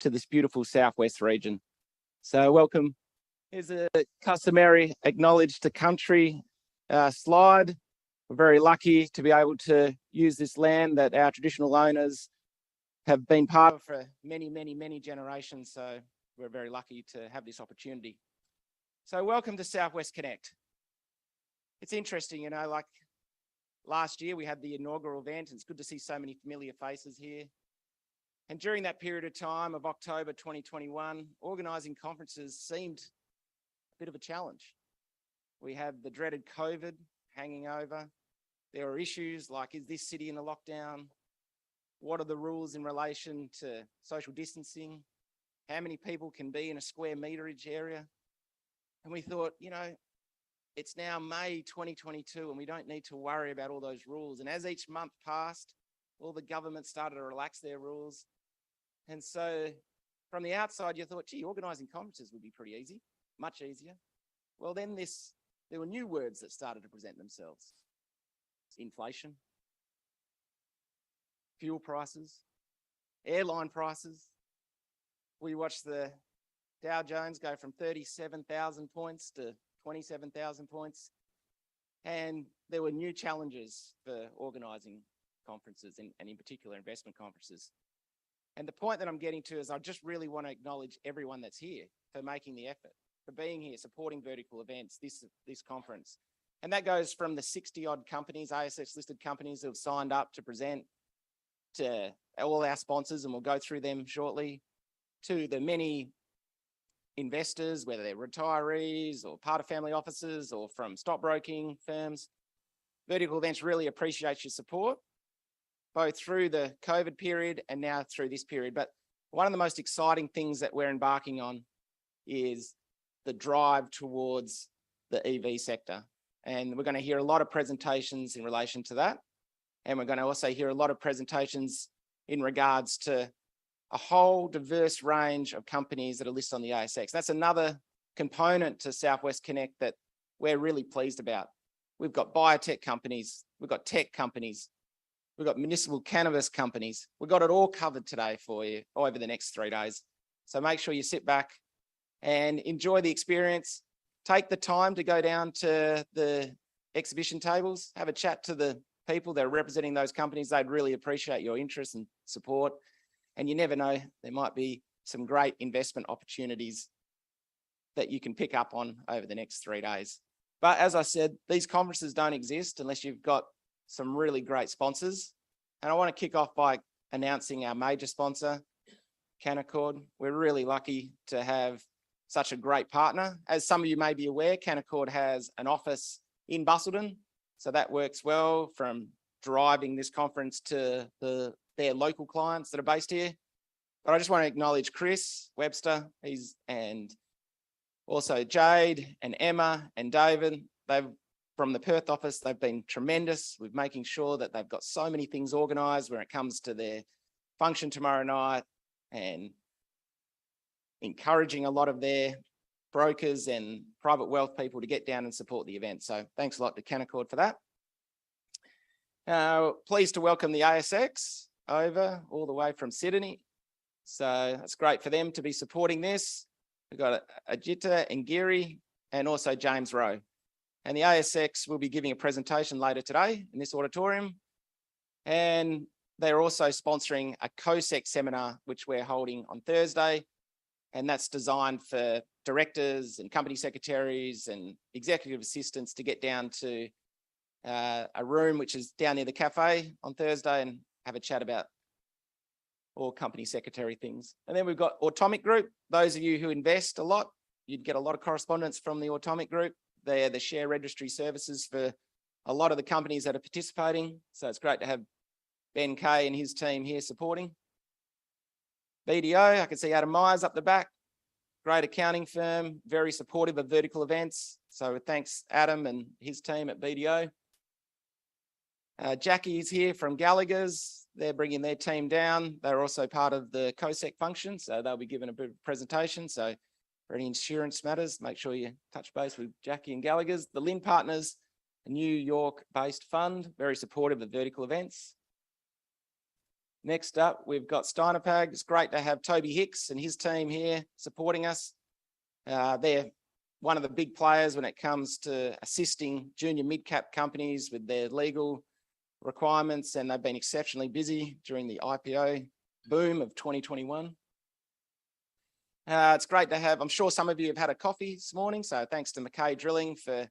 to this beautiful Southwest region. So welcome. Here's a customary acknowledge to country slide. We're very lucky to be able to use this land that our traditional owners have been part of for many, many, many generations. So we're very lucky to have this opportunity. So welcome to Southwest Connect. It's interesting, you know, like last year we had the inaugural event, and it's good to see so many familiar faces here. And during that period of time of October 2021, organising conferences seemed a bit of a challenge. We had the dreaded COVID hanging over. There were issues like, is this city in a lockdown? What are the rules in relation to social distancing? How many people can be in a square meterage area? And we thought, you know, it's now May 2022 and we don't need to worry about all those rules. And as each month passed, all the governments started to relax their rules. And so from the outside, you thought, gee, organising conferences would be pretty easy, much easier. Well, then there were new words that started to present themselves. Inflation, fuel prices, airline prices. We watched the Dow Jones go from 37,000 points to 27,000 points. And there were new challenges for organising conferences and in particular investment conferences. And the point that I'm getting to is I just really want to acknowledge everyone that's here for making the effort, for being here, supporting vertical events, this conference. And that goes from the 60 odd companies, ASX listed companies who have signed up to present, to all our sponsors, and we'll go through them shortly, to the many investors, whether they're retirees or part of family offices or from stockbroking firms. Vertical Events really appreciates your support, both through the COVID period and now through this period. But one of the most exciting things that we're embarking on is the drive towards the EV sector. And we're going to hear a lot of presentations in relation to that. And we're going to also hear a lot of presentations in regards to a whole diverse range of companies that are listed on the ASX. That's another component to Southwest Connect that we're really pleased about. We've got biotech companies, we've got tech companies, we've got municipal cannabis companies. We've got it all covered today for you over the next 3 days. So make sure you sit back and enjoy the experience. Take the time to go down to the exhibition tables, have a chat to the people that are representing those companies. They'd really appreciate your interest and support. And you never know, there might be some great investment opportunities that you can pick up on over the next 3 days. But as I said, these conferences don't exist unless you've got some really great sponsors. And I want to kick off by announcing our major sponsor, Canaccord. We're really lucky to have such a great partner. As some of you may be aware, Canaccord has an office in Busselton. So that works well from driving this conference to their local clients that are based here. But I just want to acknowledge Chris, Webster, and also Jade and Emma and David. They've from the Perth office, they've been tremendous with making sure that they've got so many things organised when it comes to their function tomorrow night and encouraging a lot of their brokers and private wealth people to get down and support the event. So thanks a lot to Canaccord for that. Pleased to welcome the ASX over all the way from Sydney. So it's great for them to be supporting this. We've got Ajita and Giri and also James Rowe. And the ASX will be giving a presentation later today in this auditorium. And they're also sponsoring a COSEC seminar, which we're holding on Thursday. And that's designed for directors and company secretaries and executive assistants to get down to a room which is down near the cafe on Thursday and have a chat about all company secretary things. And then we've got Automic Group. Those of you who invest a lot, you'd get a lot of correspondence from the Automic Group. They're the share registry services for a lot of the companies that are participating. So it's great to have Ben Kay and his team here supporting. BDO, I can see Adam Myers up the back. Great accounting firm, very supportive of vertical events. So thanks Adam and his team at BDO. Jackie is here from Gallagher's. They're bringing their team down. They're also part of the COSEC function, so they'll be giving a bit of presentation. So for any insurance matters, make sure you touch base with Jackie and Gallagher's. The Lynn Partners, a New York-based fund, very supportive of vertical events. Next up, we've got Steinapag. It's great to have Toby Hicks and his team here supporting us. They're one of the big players when it comes to assisting junior mid-cap companies with their legal requirements, and they've been exceptionally busy during the IPO boom of 2021. It's great to have, I'm sure some of you have had a coffee this morning, so thanks to McKay Drilling for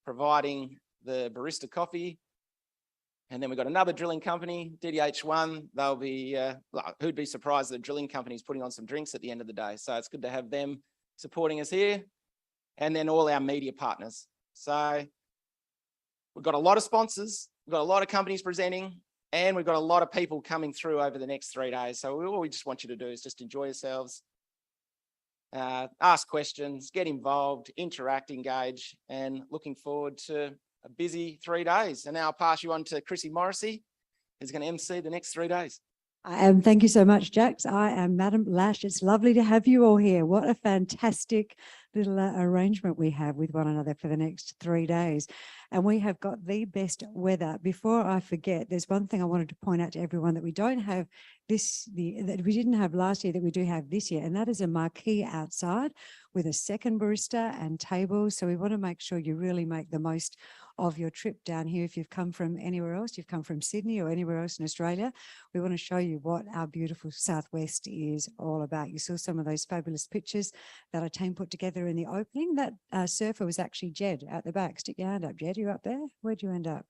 providing the barista coffee. And then we've got another drilling company, DDH1. They'll be, who'd be surprised that a drilling company is putting on some drinks at the end of the day. So it's good to have them supporting us here. And then all our media partners. So we've got a lot of sponsors, we've got a lot of companies presenting, and we've got a lot of people coming through over the next 3 days. So all we just want you to do is just enjoy yourselves, ask questions, get involved, interact, engage, and looking forward to a busy 3 days. And now I'll pass you on to Chrissy Morrissey, who's going to MC the next 3 days. Thank you so much, Jax. I am Madam Lash. It's lovely to have you all here. What a fantastic little arrangement we have with one another for the next 3 days. And we have got the best weather. Before I forget, there's one thing I wanted to point out to everyone that we don't have that we didn't have last year that we do have this year, and that is a marquee outside with a second barista and tables. So we want to make sure you really make the most of your trip down here. If you've come from anywhere else, you've come from Sydney or anywhere else in Australia, we want to show you what our beautiful Southwest is all about. You saw some of those fabulous pictures that our team put together in the opening. That surfer was actually Jed at the back. Stick your hand up, Jed. You up there? Where'd you end up?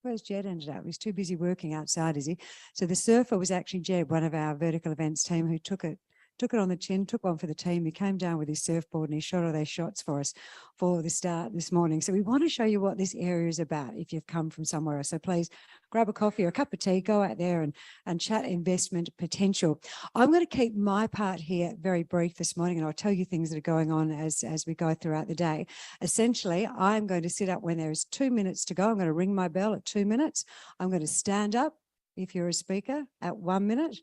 Where's Jed ended up? He's too busy working outside, is he? So the surfer was actually Jed, one of our vertical events team, who took it on the chin, took one for the team. He came down with his surfboard and he shot all those shots for us for the start this morning. So we want to show you what this area is about if you've come from somewhere else. So please grab a coffee or a cup of tea, go out there and chat investment potential. I'm going to keep my part here very brief this morning, and I'll tell you things that are going on as we go throughout the day. Essentially, I'm going to sit up when there is 2 minutes to go. I'm going to ring my bell at 2 minutes. I'm going to stand up if you're a speaker at 1 minute.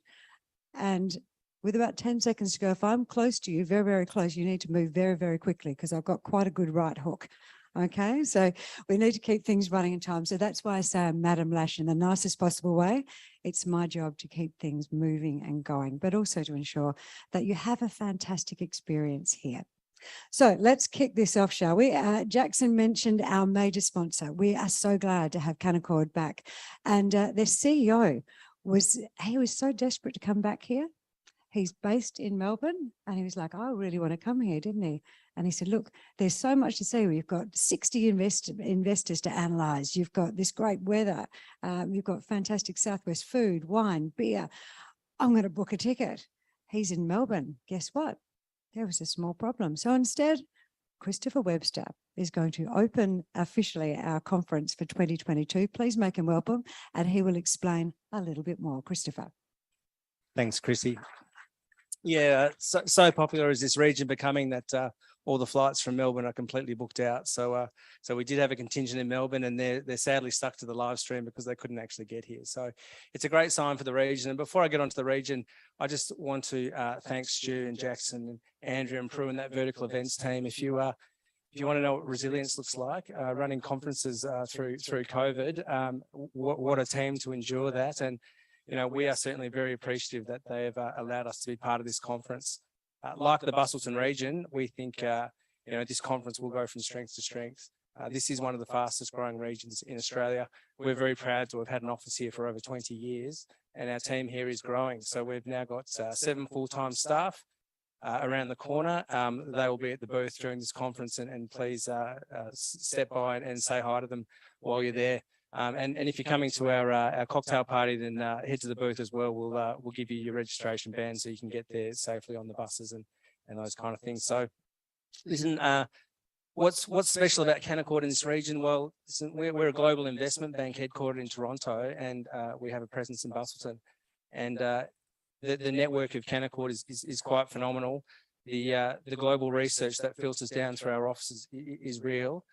And with about 10 seconds to go, if I'm close to you, very, very close, you need to move very, very quickly because I've got quite a good right hook. Okay, so we need to keep things running in time. So that's why I say I'm Madam Lash in the nicest possible way. It's my job to keep things moving and going, but also to ensure that you have a fantastic experience here. So let's kick this off, shall we? Jaxon mentioned our major sponsor. We are so glad to have Canaccord back. And their CEO was so desperate to come back here. He's based in Melbourne, and he was like, I really want to come here, didn't he? And he said, look, there's so much to see. We've got 60 investors to analyse. You've got this great weather. You've got fantastic Southwest food, wine, beer. I'm going to book a ticket. He's in Melbourne. Guess what? There was a small problem. So instead, Christopher Webster is going to open officially our conference for 2022. Please make him welcome, and he will explain a little bit more. Christopher. Thanks, Chrissy. Yeah, so popular is this region becoming that all the flights from Melbourne are completely booked out. So we did have a contingent in Melbourne, and they're sadly stuck to the live stream because they couldn't actually get here. So it's a great sign for the region. And before I get onto the region, I just want to thank Stu and Jaxon and Andrew and Prue and that vertical events team. If you want to know what resilience looks like, running conferences through COVID, what a team to endure that. And we are certainly very appreciative that they have allowed us to be part of this conference. Like the Busselton region, we think this conference will go from strength to strength. This is one of the fastest growing regions in Australia. We're very proud to have had an office here for over 20 years, and our team here is growing. So we've now got 7 full-time staff around the corner. They will be at the booth during this conference, and please step by and say hi to them while you're there. And if you're coming to our cocktail party, then head to the booth as well. We'll give you your registration band so you can get there safely on the buses and those kind of things. So, listen, what's special about Canaccord in this region? Well, listen, we're a global investment bank headquartered in Toronto, and we have a presence in Busselton. And the network of Canaccord is quite phenomenal. The global research that filters down through our offices is real.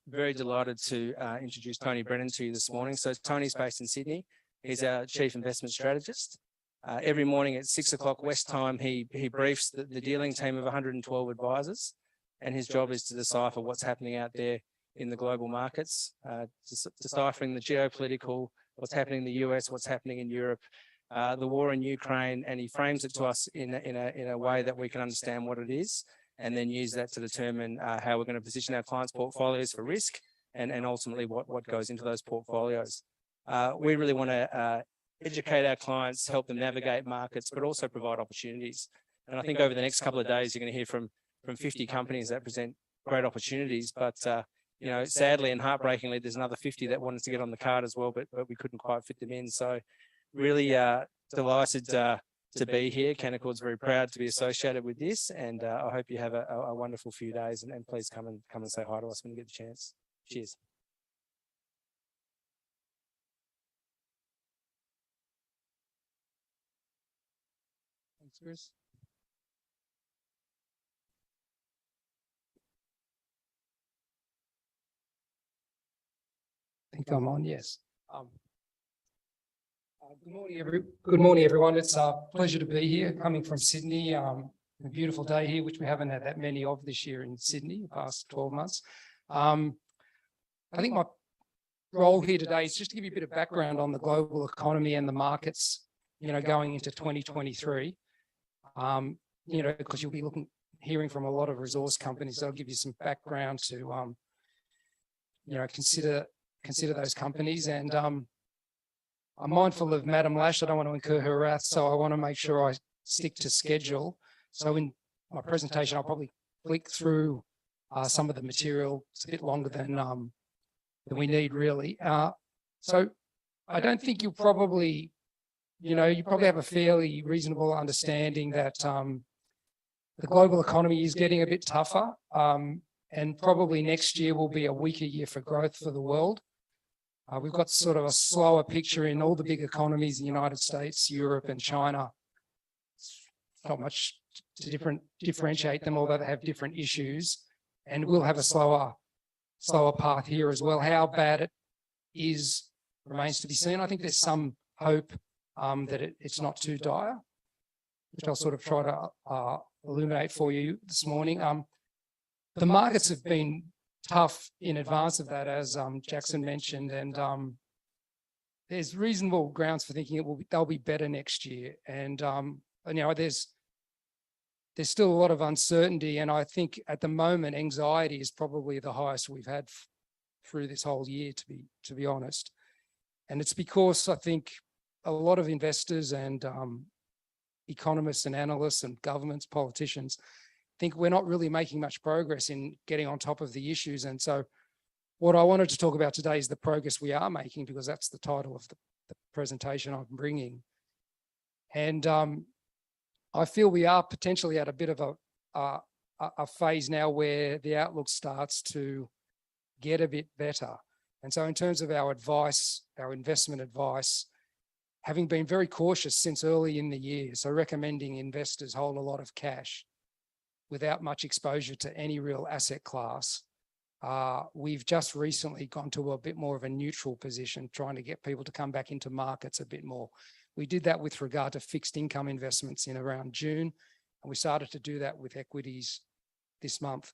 Very delighted to introduce Tony Brennan to you this morning. So Tony's based in Sydney. He's our Chief Investment Strategist. Every morning at 6 o'clock West time, he briefs the dealing team of 112 advisors, and his job is to decipher what's happening out there in the global markets, deciphering the geopolitical, what's happening in the US, what's happening in Europe, the war in Ukraine, and he frames it to us in a way that we can understand what it is, and then use that to determine how we're going to position our clients' portfolios for risk, and ultimately what goes into those portfolios. We really want to educate our clients, help them navigate markets, but also provide opportunities. And I think over the next couple of days, you're going to hear from 50 companies that present great opportunities. But, you know, sadly and heartbreakingly, there's another 50 that wanted to get on the card as well, but we couldn't quite fit them in. So really delighted to be here. Canaccord's very proud to be associated with this. And I hope you have a wonderful few days, and please come and say hi to us when you get the chance. Cheers. Thanks, Chris. I think I'm on, yes. Good morning, everyone. It's a pleasure to be here, coming from Sydney. A beautiful day here, which we haven't had that many of this year in Sydney, the past 12 months. I think my role here today is just to give you a bit of background on the global economy and the markets, you know, going into 2023. You know, because you'll be hearing from a lot of resource companies. So I'll give you some background to, you know, consider those companies. And I'm mindful of Madam Lash. I don't want to incur her wrath, so I want to make sure I stick to schedule. So in my presentation, I'll probably flick through some of the material. It's a bit longer than we need, really. So I don't think you'll probably, you know, you probably have a fairly reasonable understanding that the global economy is getting a bit tougher, and probably next year will be a weaker year for growth for the world. We've got sort of a slower picture in all the big economies, the United States, Europe and China. Not much to differentiate them, although they have different issues. And we'll have a slower path here as well. How bad it is remains to be seen. I think there's some hope that it's not too dire, which I'll sort of try to illuminate for you this morning. The markets have been tough in advance of that, as Jaxon mentioned, and there's reasonable grounds for thinking they'll be better next year. And you know, there's still a lot of uncertainty, and I think at the moment anxiety is probably the highest we've had through this whole year, to be honest. And it's because I think a lot of investors and economists and analysts and governments, politicians, think we're not really making much progress in getting on top of the issues. And so what I wanted to talk about today is the progress we are making, because that's the title of the presentation I'm bringing. And I feel we are potentially at a bit of a phase now where the outlook starts to get a bit better. And so in terms of our advice, our investment advice, having been very cautious since early in the year, so recommending investors hold a lot of cash without much exposure to any real asset class, we've just recently gone to a bit more of a neutral position, trying to get people to come back into markets a bit more. We did that with regard to fixed income investments in around June, and we started to do that with equities this month.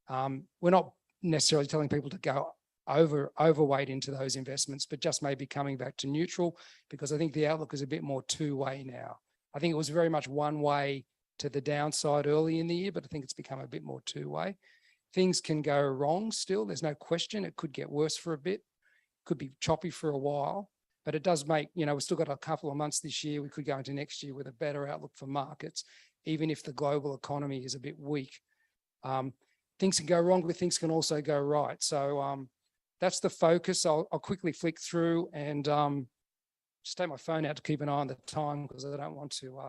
We're not necessarily telling people to go overweight into those investments, but just maybe coming back to neutral, because I think the outlook is a bit more two-way now. I think it was very much one way to the downside early in the year, but I think it's become a bit more two-way. Things can go wrong still, there's no question. It could get worse for a bit, could be choppy for a while, but it does make, you know, we've still got a couple of months this year. We could go into next year with a better outlook for markets, even if the global economy is a bit weak. Things can go wrong, but things can also go right. So that's the focus. I'll quickly flick through and just take my phone out to keep an eye on the time, because I don't want to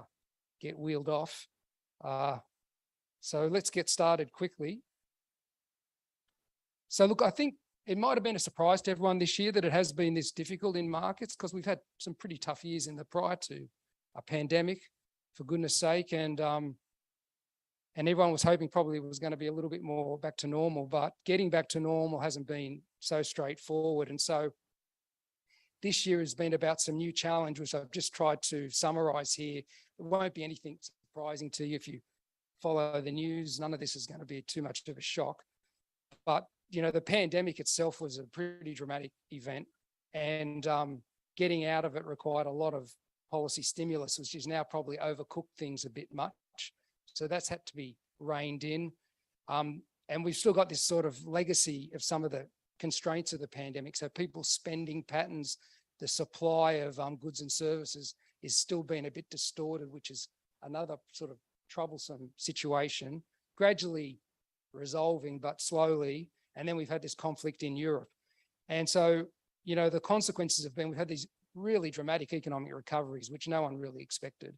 get wheeled off. So let's get started quickly. So look, I think it might have been a surprise to everyone this year that it has been this difficult in markets, because we've had some pretty tough years in the prior to a pandemic, for goodness sake. And everyone was hoping probably it was going to be a little bit more back to normal, but getting back to normal hasn't been so straightforward. And so this year has been about some new challenge, which I've just tried to summarize here. It won't be anything surprising to you if you follow the news. None of this is going to be too much of a shock. But, you know, the pandemic itself was a pretty dramatic event, and getting out of it required a lot of policy stimulus, which is now probably overcooked things a bit much. So that's had to be reined in. And we've still got this sort of legacy of some of the constraints of the pandemic. So people's spending patterns, the supply of goods and services is still being a bit distorted, which is another sort of troublesome situation, gradually resolving, but slowly. And then we've had this conflict in Europe. And so, you know, the consequences have been, we've had these really dramatic economic recoveries, which no one really expected.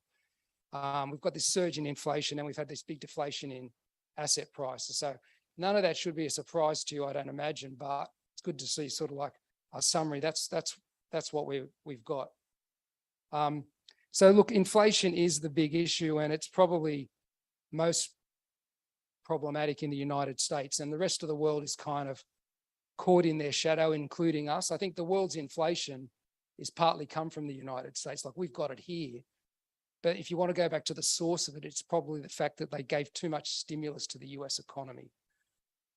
We've got this surge in inflation and we've had this big deflation in asset prices. So none of that should be a surprise to you, I don't imagine, but it's good to see sort of like a summary. That's what we've got. So look, inflation is the big issue and it's probably most problematic in the United States, and the rest of the world is kind of caught in their shadow, including us. I think the world's inflation is partly come from the United States. Like we've got it here. But if you want to go back to the source of it, it's probably the fact that they gave too much stimulus to the US economy.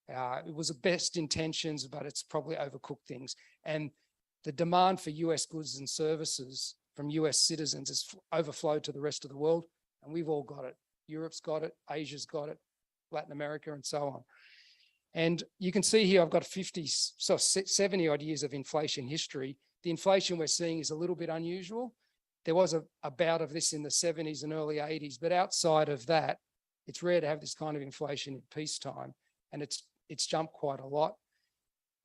It was the best intentions, but it's probably overcooked things. And the demand for US goods and services from US citizens has overflowed to the rest of the world, and we've all got it. Europe's got it, Asia's got it, Latin America, and so on. And you can see here, I've got 70 odd years of inflation history. The inflation we're seeing is a little bit unusual. There was a bout of this in the 70s and early 80s, but outside of that, it's rare to have this kind of inflation in peacetime. And it's jumped quite a lot,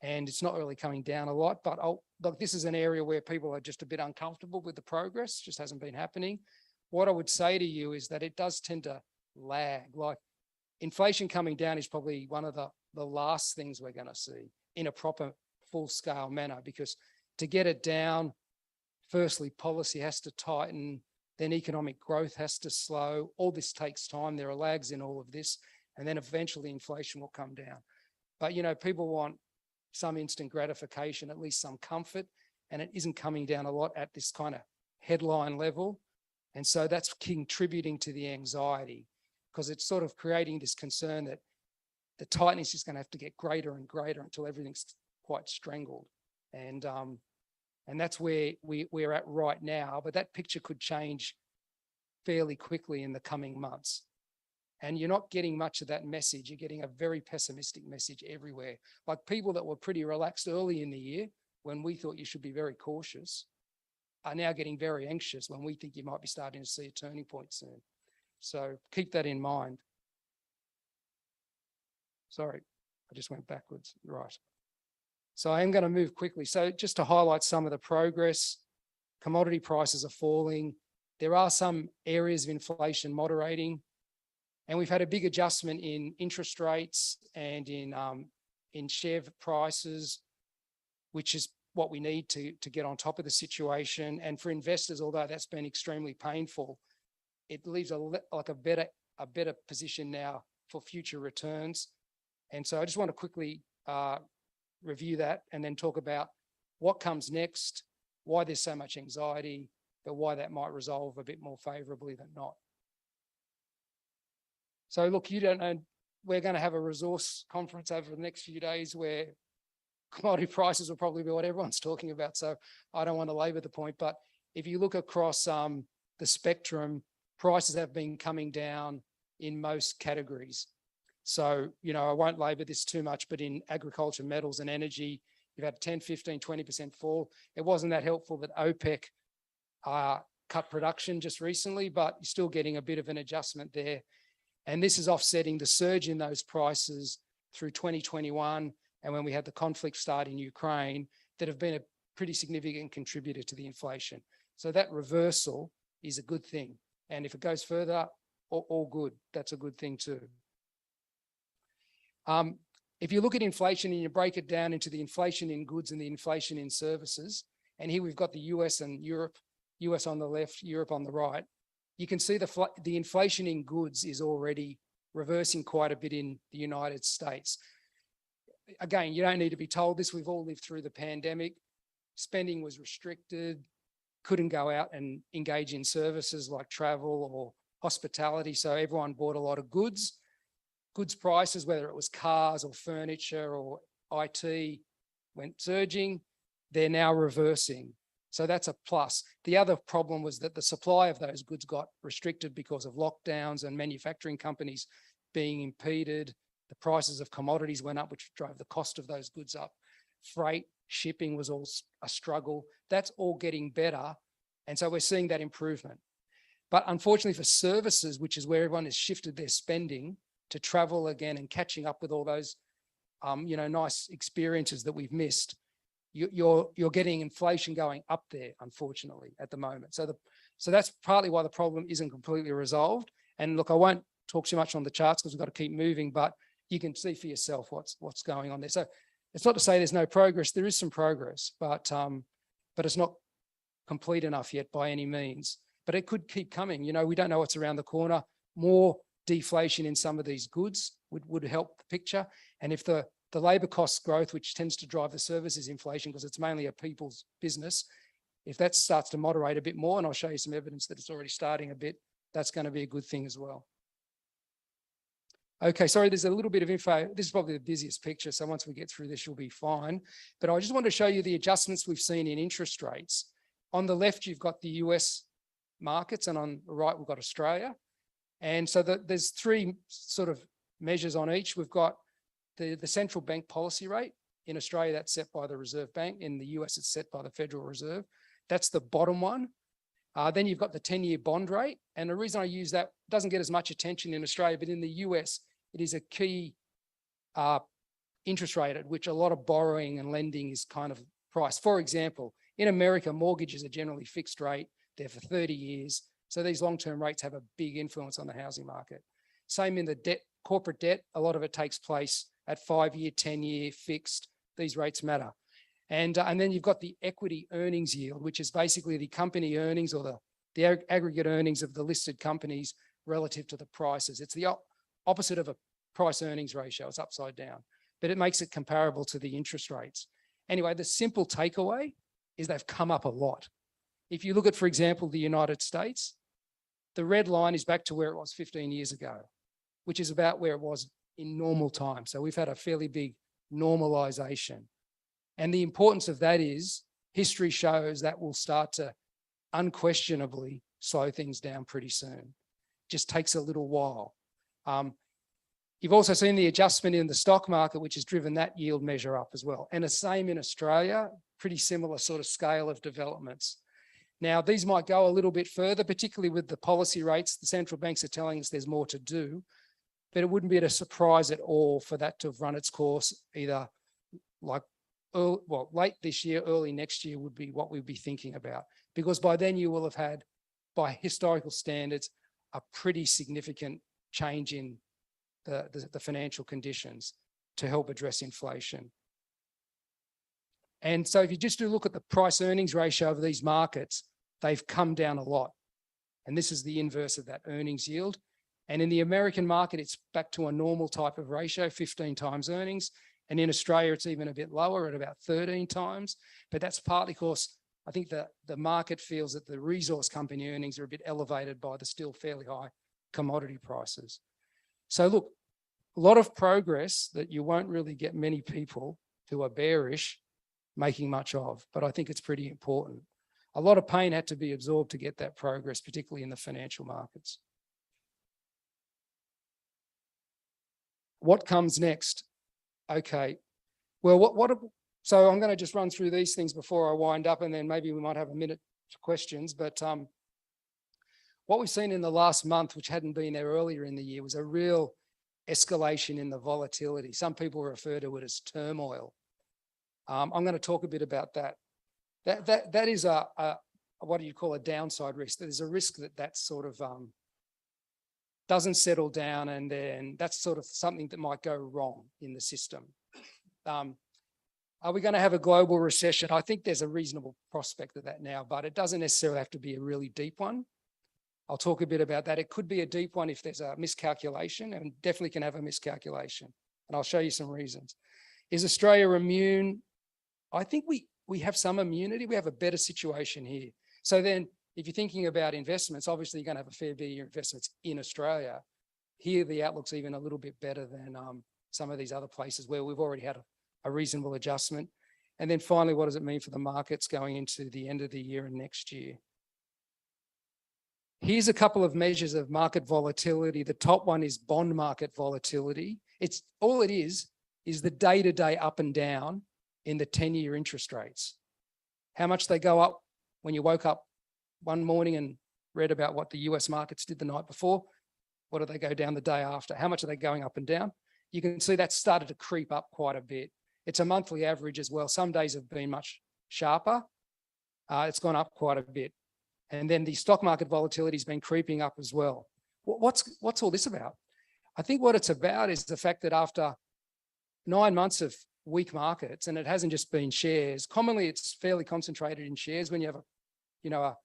and it's not really coming down a lot. But look, this is an area where people are just a bit uncomfortable with the progress, just hasn't been happening. What I would say to you is that it does tend to lag. Like inflation coming down is probably one of the last things we're going to see in a proper full-scale manner, because to get it down, firstly, policy has to tighten, then economic growth has to slow. All this takes time. There are lags in all of this, and then eventually inflation will come down. But, you know, people want some instant gratification, at least some comfort, and it isn't coming down a lot at this kind of headline level. And so that's contributing to the anxiety, because it's sort of creating this concern that the tightness is going to have to get greater and greater until everything's quite strangled. And that's where we're at right now, but that picture could change fairly quickly in the coming months. And you're not getting much of that message. You're getting a very pessimistic message everywhere. Like people that were pretty relaxed early in the year, when we thought you should be very cautious, are now getting very anxious when we think you might be starting to see a turning point soon. So keep that in mind. Sorry, I just went backwards. Right. So I am going to move quickly. So just to highlight some of the progress, commodity prices are falling. There are some areas of inflation moderating, and we've had a big adjustment in interest rates and in share prices, which is what we need to get on top of the situation. And for investors, although that's been extremely painful, it leaves a better position now for future returns. And so I just want to quickly review that and then talk about what comes next, why there's so much anxiety, but why that might resolve a bit more favorably than not. So look, you don't know, we're going to have a resource conference over the next few days where commodity prices will probably be what everyone's talking about. So I don't want to labor the point, but if you look across the spectrum, prices have been coming down in most categories. So, you know, I won't labor this too much, but in agriculture, metals and energy, you've had 10, 15, 20% fall. It wasn't that helpful that OPEC cut production just recently, but you're still getting a bit of an adjustment there. And this is offsetting the surge in those prices through 2021 and when we had the conflict start in Ukraine that have been a pretty significant contributor to the inflation. So that reversal is a good thing. And if it goes further, all good. That's a good thing too. If you look at inflation and you break it down into the inflation in goods and the inflation in services, and here we've got the US and Europe, US on the left, Europe on the right, you can see the inflation in goods is already reversing quite a bit in the United States. Again, you don't need to be told this. We've all lived through the pandemic. Spending was restricted, couldn't go out and engage in services like travel or hospitality. So everyone bought a lot of goods. Goods prices, whether it was cars or furniture or IT, went surging. They're now reversing. So that's a plus. The other problem was that the supply of those goods got restricted because of lockdowns and manufacturing companies being impeded. The prices of commodities went up, which drove the cost of those goods up. Freight, shipping was all a struggle. That's all getting better. And so we're seeing that improvement. But unfortunately for services, which is where everyone has shifted their spending to travel again and catching up with all those, nice experiences that we've missed, you're getting inflation going up there, unfortunately, at the moment. So that's partly why the problem isn't completely resolved. And look, I won't talk too much on the charts because we've got to keep moving, but you can see for yourself what's going on there. So it's not to say there's no progress. There is some progress, but it's not complete enough yet by any means. But it could keep coming. We don't know what's around the corner. More deflation in some of these goods would help the picture. And if the labour costs growth, which tends to drive the services inflation because it's mainly a people's business, if that starts to moderate a bit more, and I'll show you some evidence that it's already starting a bit, that's going to be a good thing as well. Okay, sorry, there's a little bit of info. This is probably the busiest picture, so once we get through this, you'll be fine. But I just want to show you the adjustments we've seen in interest rates. On the left, you've got the US markets, and on the right, we've got Australia. And so there's three sort of measures on each. We've got the central bank policy rate. In Australia, that's set by the Reserve Bank. In the US, it's set by the Federal Reserve. That's the bottom one. Then you've got the 10-year bond rate. And the reason I use that doesn't get as much attention in Australia, but in the US, it is a key interest rate at which a lot of borrowing and lending is kind of priced. For example, in America, mortgages are generally fixed rate. They're for 30 years. So these long-term rates have a big influence on the housing market. Same in the debt, corporate debt. A lot of it takes place at 5-year, 10-year fixed. These rates matter. And then you've got the equity earnings yield, which is basically the company earnings or the aggregate earnings of the listed companies relative to the prices. It's the opposite of a price earnings ratio. It's upside down, but it makes it comparable to the interest rates. Anyway, the simple takeaway is they've come up a lot. If you look at, for example, the United States, the red line is back to where it was 15 years ago, which is about where it was in normal time. So we've had a fairly big normalization. And the importance of that is history shows that will start to unquestionably slow things down pretty soon. Just takes a little while. You've also seen the adjustment in the stock market, which has driven that yield measure up as well. And the same in Australia, pretty similar sort of scale of developments. Now, these might go a little bit further, particularly with the policy rates. The central banks are telling us there's more to do, but it wouldn't be a surprise at all for that to have run its course either late this year, early next year would be what we'd be thinking about, because by then you will have had, by historical standards, a pretty significant change in the financial conditions to help address inflation. And so if you just do look at the price earnings ratio of these markets, they've come down a lot. And this is the inverse of that earnings yield. And in the American market, it's back to a normal type of ratio, 15 times earnings. And in Australia, it's even a bit lower at about 13 times. But that's partly because I think the market feels that the resource company earnings are a bit elevated by the still fairly high commodity prices. So look, a lot of progress that you won't really get many people who are bearish making much of, but I think it's pretty important. A lot of pain had to be absorbed to get that progress, particularly in the financial markets. What comes next? Okay, well, so I'm going to just run through these things before I wind up, and then maybe we might have a minute for questions. But what we've seen in the last month, which hadn't been there earlier in the year, was a real escalation in the volatility. Some people refer to it as turmoil. I'm going to talk a bit about that. That is a what do you call a downside risk? There's a risk that sort of doesn't settle down, and then that's sort of something that might go wrong in the system. Are we going to have a global recession? I think there's a reasonable prospect of that now, but it doesn't necessarily have to be a really deep one. I'll talk a bit about that. It could be a deep one if there's a miscalculation, and definitely can have a miscalculation. And I'll show you some reasons. Is Australia immune? I think we have some immunity. We have a better situation here. So then if you're thinking about investments, obviously you're going to have a fair bit of your investments in Australia. Here, the outlook's even a little bit better than some of these other places where we've already had a reasonable adjustment. And then finally, what does it mean for the markets going into the end of the year and next year? Here's a couple of measures of market volatility. The top one is bond market volatility. It's all it is the day-to-day up and down in the 10-year interest rates. How much they go up when you woke up one morning and read about what the US markets did the night before. What do they go down the day after? How much are they going up and down? You can see that started to creep up quite a bit. It's a monthly average as well. Some days have been much sharper. It's gone up quite a bit. And then the stock market volatility has been creeping up as well. What's all this about? I think what it's about is the fact that after 9 months of weak markets, and it hasn't just been shares, commonly it's fairly concentrated in shares when you have a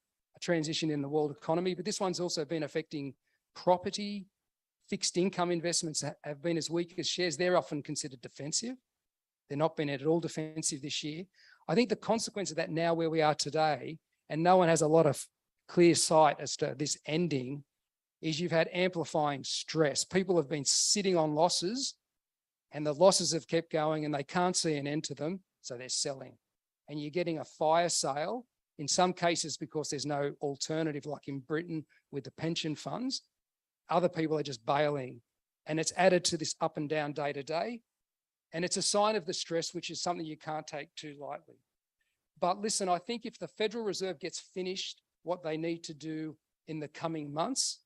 transition in the world economy, but this one's also been affecting property. Fixed income investments have been as weak as shares. They're often considered defensive. They're not been at all defensive this year. I think the consequence of that now where we are today, and no one has a lot of clear sight as to this ending, is you've had amplifying stress. People have been sitting on losses and the losses have kept going and they can't see an end to them, so they're selling. And you're getting a fire sale, in some cases because there's no alternative, like in Britain with the pension funds. Other people are just bailing, and it's added to this up and down day to day. And it's a sign of the stress, which is something you can't take too lightly. But listen, I think if the Federal Reserve gets finished what they need to do in the coming months,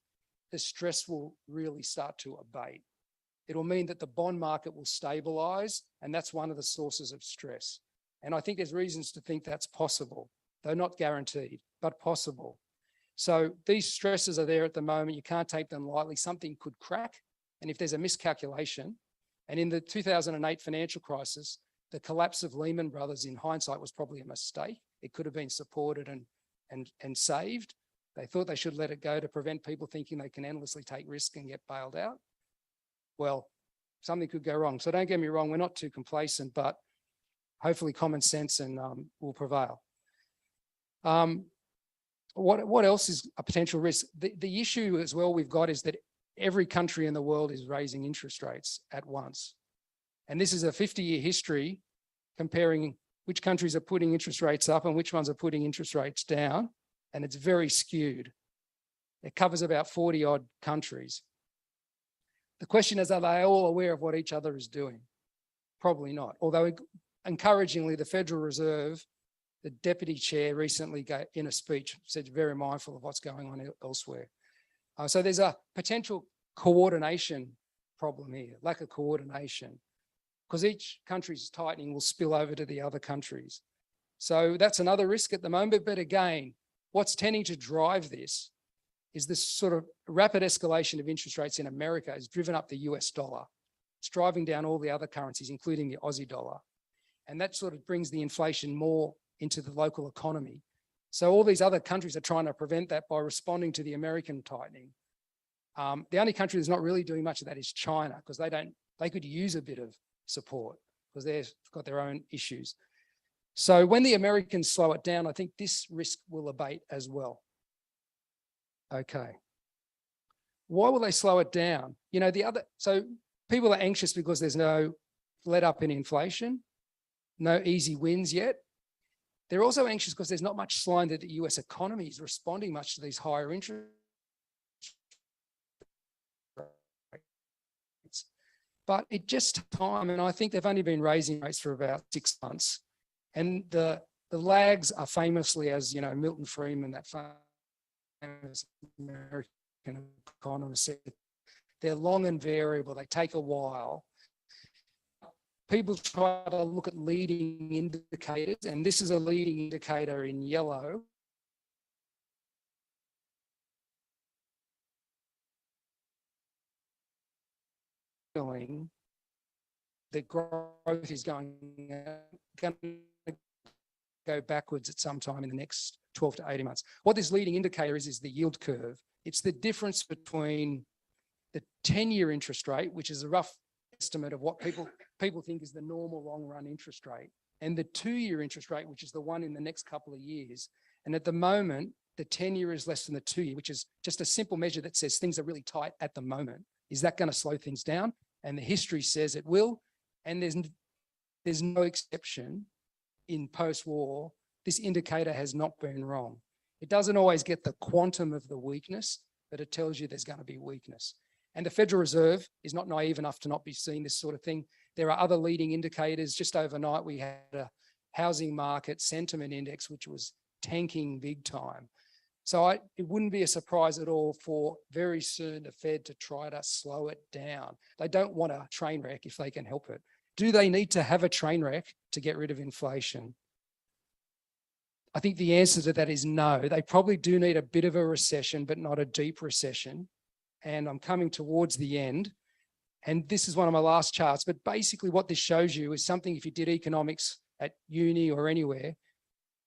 the stress will really start to abate. It'll mean that the bond market will stabilise, and that's one of the sources of stress. And I think there's reasons to think that's possible, though not guaranteed, but possible. So these stresses are there at the moment. You can't take them lightly. Something could crack. And if there's a miscalculation, and in the 2008 financial crisis, the collapse of Lehman Brothers in hindsight was probably a mistake. It could have been supported and saved. They thought they should let it go to prevent people thinking they can endlessly take risk and get bailed out. Well, something could go wrong. So don't get me wrong, we're not too complacent, but hopefully common sense and will prevail. What else is a potential risk? The issue as well we've got is that every country in the world is raising interest rates at once. And this is a 50-year history comparing which countries are putting interest rates up and which ones are putting interest rates down. And it's very skewed. It covers about 40 odd countries. The question is, are they all aware of what each other is doing? Probably not. Although encouragingly, the Federal Reserve, the deputy chair recently in a speech said very mindful of what's going on elsewhere. So there's a potential coordination problem here, lack of coordination, because each country's tightening will spill over to the other countries. So that's another risk at the moment. But again, what's tending to drive this is this sort of rapid escalation of interest rates in America has driven up the US dollar. It's driving down all the other currencies, including the Aussie dollar. And that sort of brings the inflation more into the local economy. So all these other countries are trying to prevent that by responding to the American tightening. The only country that's not really doing much of that is China, because they could use a bit of support because they've got their own issues. So when the Americans slow it down, I think this risk will abate as well. Okay. Why will they slow it down? So people are anxious because there's no let up in inflation, no easy wins yet. They're also anxious because there's not much sign that the US economy is responding much to these higher interest rates. But it just took time, and I think they've only been raising rates for about 6 months. And the lags are famously, as Milton Friedman, that famous American economist, said, they're long and variable. They take a while. People try to look at leading indicators, and this is a leading indicator in yellow. The growth is going to go backwards at some time in the next 12 to 18 months. What this leading indicator is the yield curve. It's the difference between the 10-year interest rate, which is a rough estimate of what people think is the normal long-run interest rate, and the 2-year interest rate, which is the one in the next couple of years. And at the moment, the 10-year is less than the 2-year, which is just a simple measure that says things are really tight at the moment. Is that going to slow things down? And the history says it will. And there's no exception in post-war, this indicator has not been wrong. It doesn't always get the quantum of the weakness, but it tells you there's going to be weakness. And the Federal Reserve is not naive enough to not be seeing this sort of thing. There are other leading indicators. Just overnight, we had a housing market sentiment index, which was tanking big time. So it wouldn't be a surprise at all for very soon the Fed to try to slow it down. They don't want a train wreck if they can help it. Do they need to have a train wreck to get rid of inflation? I think the answer to that is no. They probably do need a bit of a recession, but not a deep recession. And I'm coming towards the end. And this is one of my last charts, but basically what this shows you is something, if you did economics at uni or anywhere,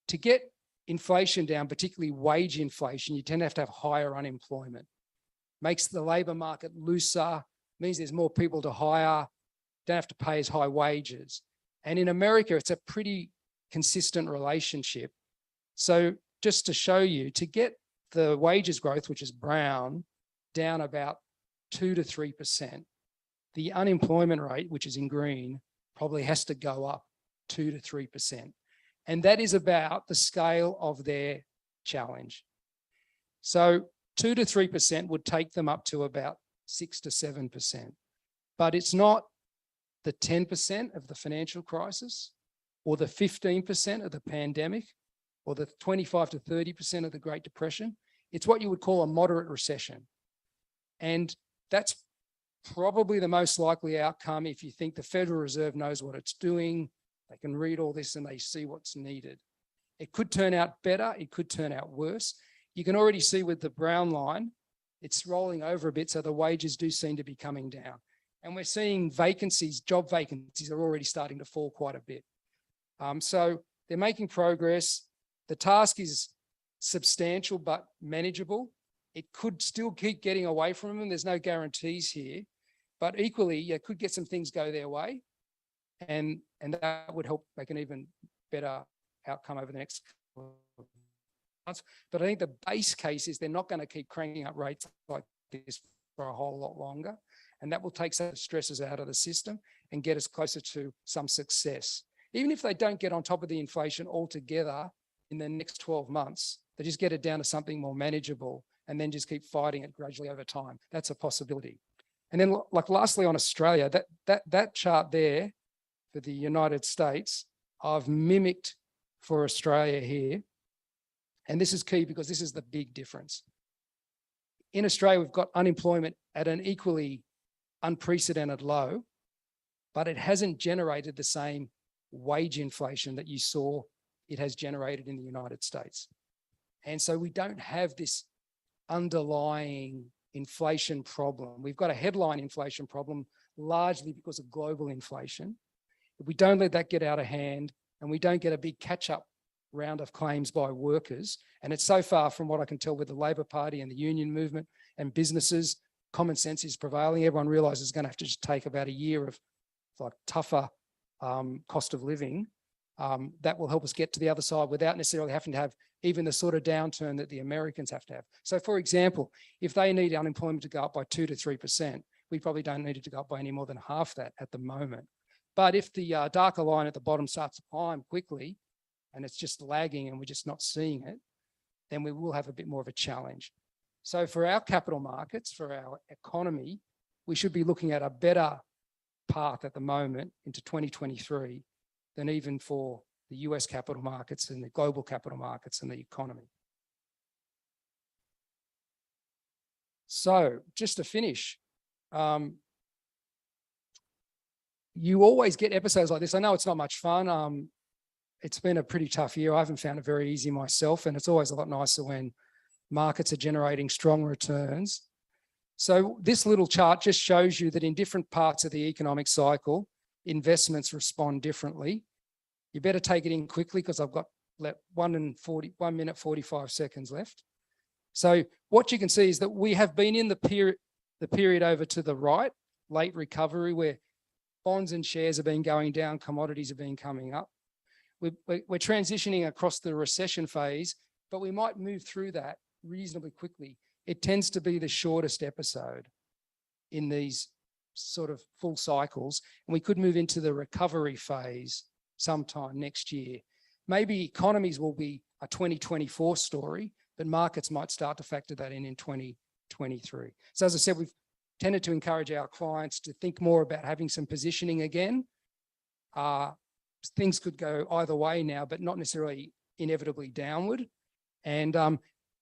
to get inflation down, particularly wage inflation, you tend to have higher unemployment. Makes the labour market looser, means there's more people to hire, don't have to pay as high wages. And in America, it's a pretty consistent relationship. So just to show you, to get the wages growth, which is brown, down about 2 to 3%, the unemployment rate, which is in green, probably has to go up 2 to 3%. And that is about the scale of their challenge. So 2 to 3% would take them up to about 6 to 7%. But it's not the 10% of the financial crisis or the 15% of the pandemic or the 25 to 30% of the Great Depression. It's what you would call a moderate recession. And that's probably the most likely outcome if you think the Federal Reserve knows what it's doing, they can read all this and they see what's needed. It could turn out better, it could turn out worse. You can already see with the brown line, it's rolling over a bit, so the wages do seem to be coming down. And we're seeing vacancies, job vacancies are already starting to fall quite a bit. So they're making progress. The task is substantial but manageable. It could still keep getting away from them. There's no guarantees here, but equally, you could get some things go their way, and that would help make an even better outcome over the next couple of months. But I think the base case is they're not going to keep cranking up rates like this for a whole lot longer, and that will take some stresses out of the system and get us closer to some success. Even if they don't get on top of the inflation altogether in the next 12 months, they just get it down to something more manageable and then just keep fighting it gradually over time. That's a possibility. And then, like, lastly on Australia, that chart there for the United States, I've mimicked for Australia here. And this is key because this is the big difference. In Australia, we've got unemployment at an equally unprecedented low, but it hasn't generated the same wage inflation that you saw it has generated in the United States. And so we don't have this underlying inflation problem. We've got a headline inflation problem largely because of global inflation. If we don't let that get out of hand and we don't get a big catch-up round of claims by workers, and it's so far from what I can tell with the Labor Party and the union movement and businesses, common sense is prevailing. Everyone realises it's going to have to just take about a year of like tougher cost of living. That will help us get to the other side without necessarily having to have even the sort of downturn that the Americans have to have. So for example, if they need unemployment to go up by 2 to 3%, we probably don't need it to go up by any more than half that at the moment. But if the darker line at the bottom starts to climb quickly and it's just lagging and we're just not seeing it, then we will have a bit more of a challenge. So for our capital markets, for our economy, we should be looking at a better path at the moment into 2023 than even for the US capital markets and the global capital markets and the economy. So just to finish, you always get episodes like this. I know it's not much fun. It's been a pretty tough year. I haven't found it very easy myself, and it's always a lot nicer when markets are generating strong returns. So this little chart just shows you that in different parts of the economic cycle, investments respond differently. You better take it in quickly because I've got 1 minute 45 seconds left. So what you can see is that we have been in the period over to the right, late recovery, where bonds and shares have been going down, commodities have been coming up. We're transitioning across the recession phase, but we might move through that reasonably quickly. It tends to be the shortest episode in these sort of full cycles, and we could move into the recovery phase sometime next year. Maybe economies will be a 2024 story, but markets might start to factor that in 2023. So as I said, we've tended to encourage our clients to think more about having some positioning again. Things could go either way now, but not necessarily inevitably downward. And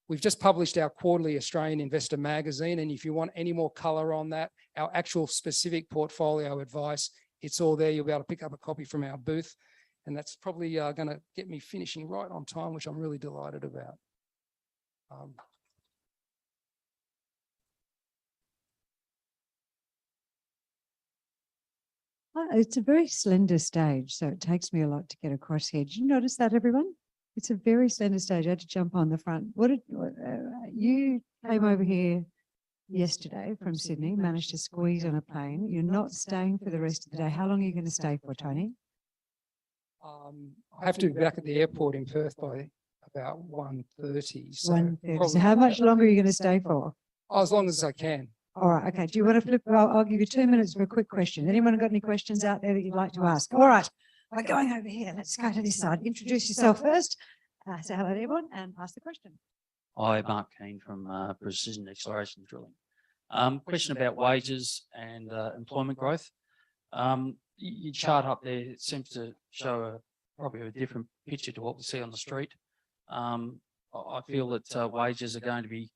we've just published our quarterly Australian Investor magazine. And if you want any more color on that, our actual specific portfolio advice, it's all there. You'll be able to pick up a copy from our booth. And that's probably going to get me finishing right on time, which I'm really delighted about. It's a very slender stage, so it takes me a lot to get across here. Did you notice that, everyone? It's a very slender stage. I had to jump on the front. You came over here yesterday from Sydney, managed to squeeze on a plane. You're not staying for the rest of the day. How long are you going to stay for, Tony? I have to be back at the airport in Perth by about 1:30. So 1:30. So how much longer are you going to stay for? as long as I can. All right. Okay. Do you want to flip? I'll give you 2 minutes for a quick question. Anyone got any questions out there that you'd like to ask? All right. We're going over here. Let's go to this side. Introduce yourself first. Say hello to everyone and ask the question. Hi, Mark Keane from Precision Exploration Drilling. Question about wages and employment growth. Your chart up there seems to show probably a different picture to what we see on the street. I feel that wages are going to be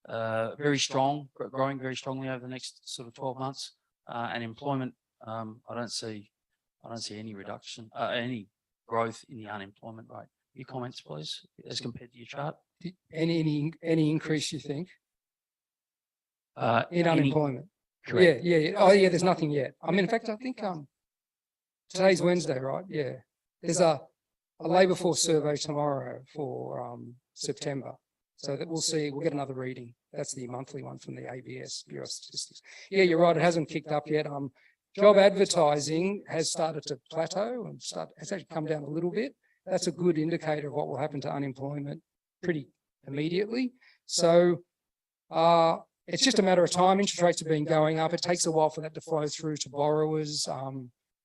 very strong, growing very strongly over the next sort of 12 months. And employment, I don't see any reduction, any growth in the unemployment rate. Your comments, please, as compared to your chart. Any increase, you think? In unemployment? Correct. Yeah. Oh, yeah, there's nothing yet. I mean, in fact, I think today's Wednesday, right? Yeah. There's a labour force survey tomorrow for September. So that we'll get another reading. That's the monthly one from the ABS, Bureau of Statistics. Yeah, you're right. It hasn't kicked up yet. Job advertising has started to plateau and has actually come down a little bit. That's a good indicator of what will happen to unemployment pretty immediately. So it's just a matter of time. Interest rates have been going up. It takes a while for that to flow through to borrowers.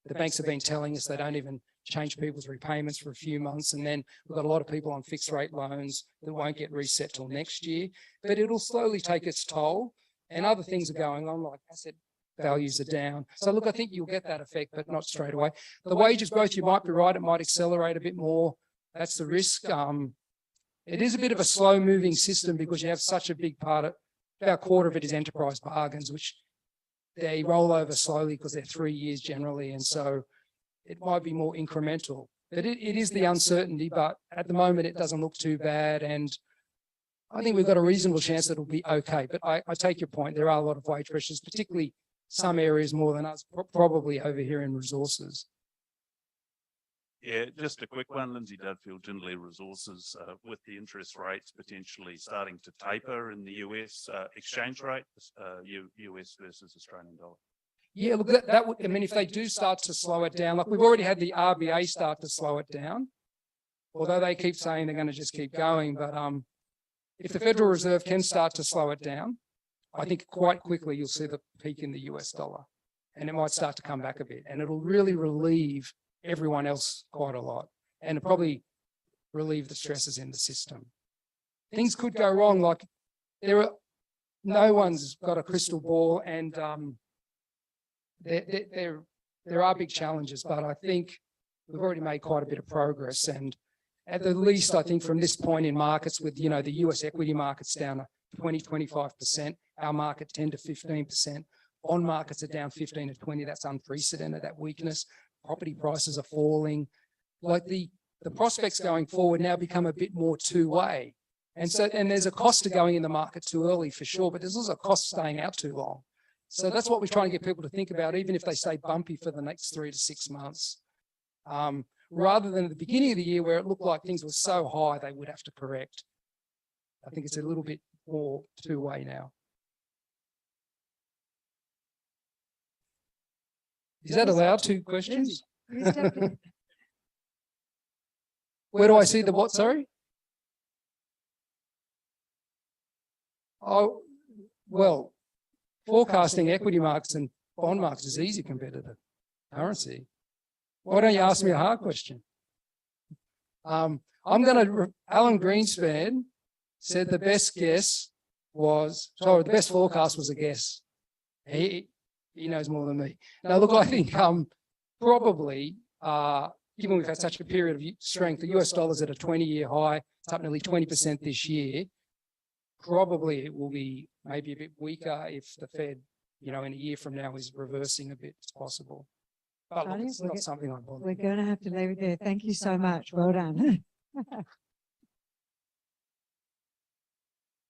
The banks have been telling us they don't even change people's repayments for a few months. And then we've got a lot of people on fixed rate loans that won't get reset till next year. But it'll slowly take its toll. And other things are going on, like asset values are down. So look, I think you'll get that effect, but not straight away. The wages growth, you might be right, it might accelerate a bit more. That's the risk. It is a bit of a slow moving system because you have such a big part of, about a quarter of it is enterprise bargains, which they roll over slowly because they're 3 years generally. And so it might be more incremental. But it is the uncertainty, but at the moment it doesn't look too bad. And I think we've got a reasonable chance that it'll be okay. But I take your point. There are a lot of wage pressures, particularly some areas more than us, probably over here in resources. Yeah, just a quick one. Lindsay Dudfield, Jindley Resources, with the interest rates potentially starting to taper in the US exchange rate, US versus Australian dollar. Yeah, look, that would, I mean, if they do start to slow it down, like we've already had the RBA start to slow it down, although they keep saying they're going to just keep going. But if the Federal Reserve can start to slow it down, I think quite quickly you'll see the peak in the US dollar and it might start to come back a bit and it'll really relieve everyone else quite a lot and it'll probably relieve the stresses in the system. Things could go wrong, like no one's got a crystal ball and there are big challenges, but I think we've already made quite a bit of progress. And at the least, I think from this point in markets with, you know, the US equity markets down 20-25%, our market 10 to 15%, bond markets are down 15 to 20. That's unprecedented, that weakness. Property prices are falling. Like the prospects going forward now become a bit more two-way. And there's a cost to going in the market too early for sure, but there's also a cost staying out too long. So that's what we're trying to get people to think about, even if they stay bumpy for the next 3 to 6 months. Rather than at the beginning of the year where it looked like things were so high they would have to correct. I think it's a little bit more two-way now. Is that allowed? 2 questions? Where do I see the what, sorry? Oh, well, forecasting equity markets and bond markets is easy compared to the currency. Why don't you ask me a hard question? Alan Greenspan said the best guess was, sorry, the best forecast was a guess. He knows more than me. Now, look, I think probably, given we've had such a period of strength, the US dollar's at a 20-year high, it's up nearly 20% this year. Probably it will be maybe a bit weaker if the Fed, in a year from now is reversing a bit, it's possible. But look, it's not something I'm bothered. We're going to have to leave it there. Thank you so much. Well done.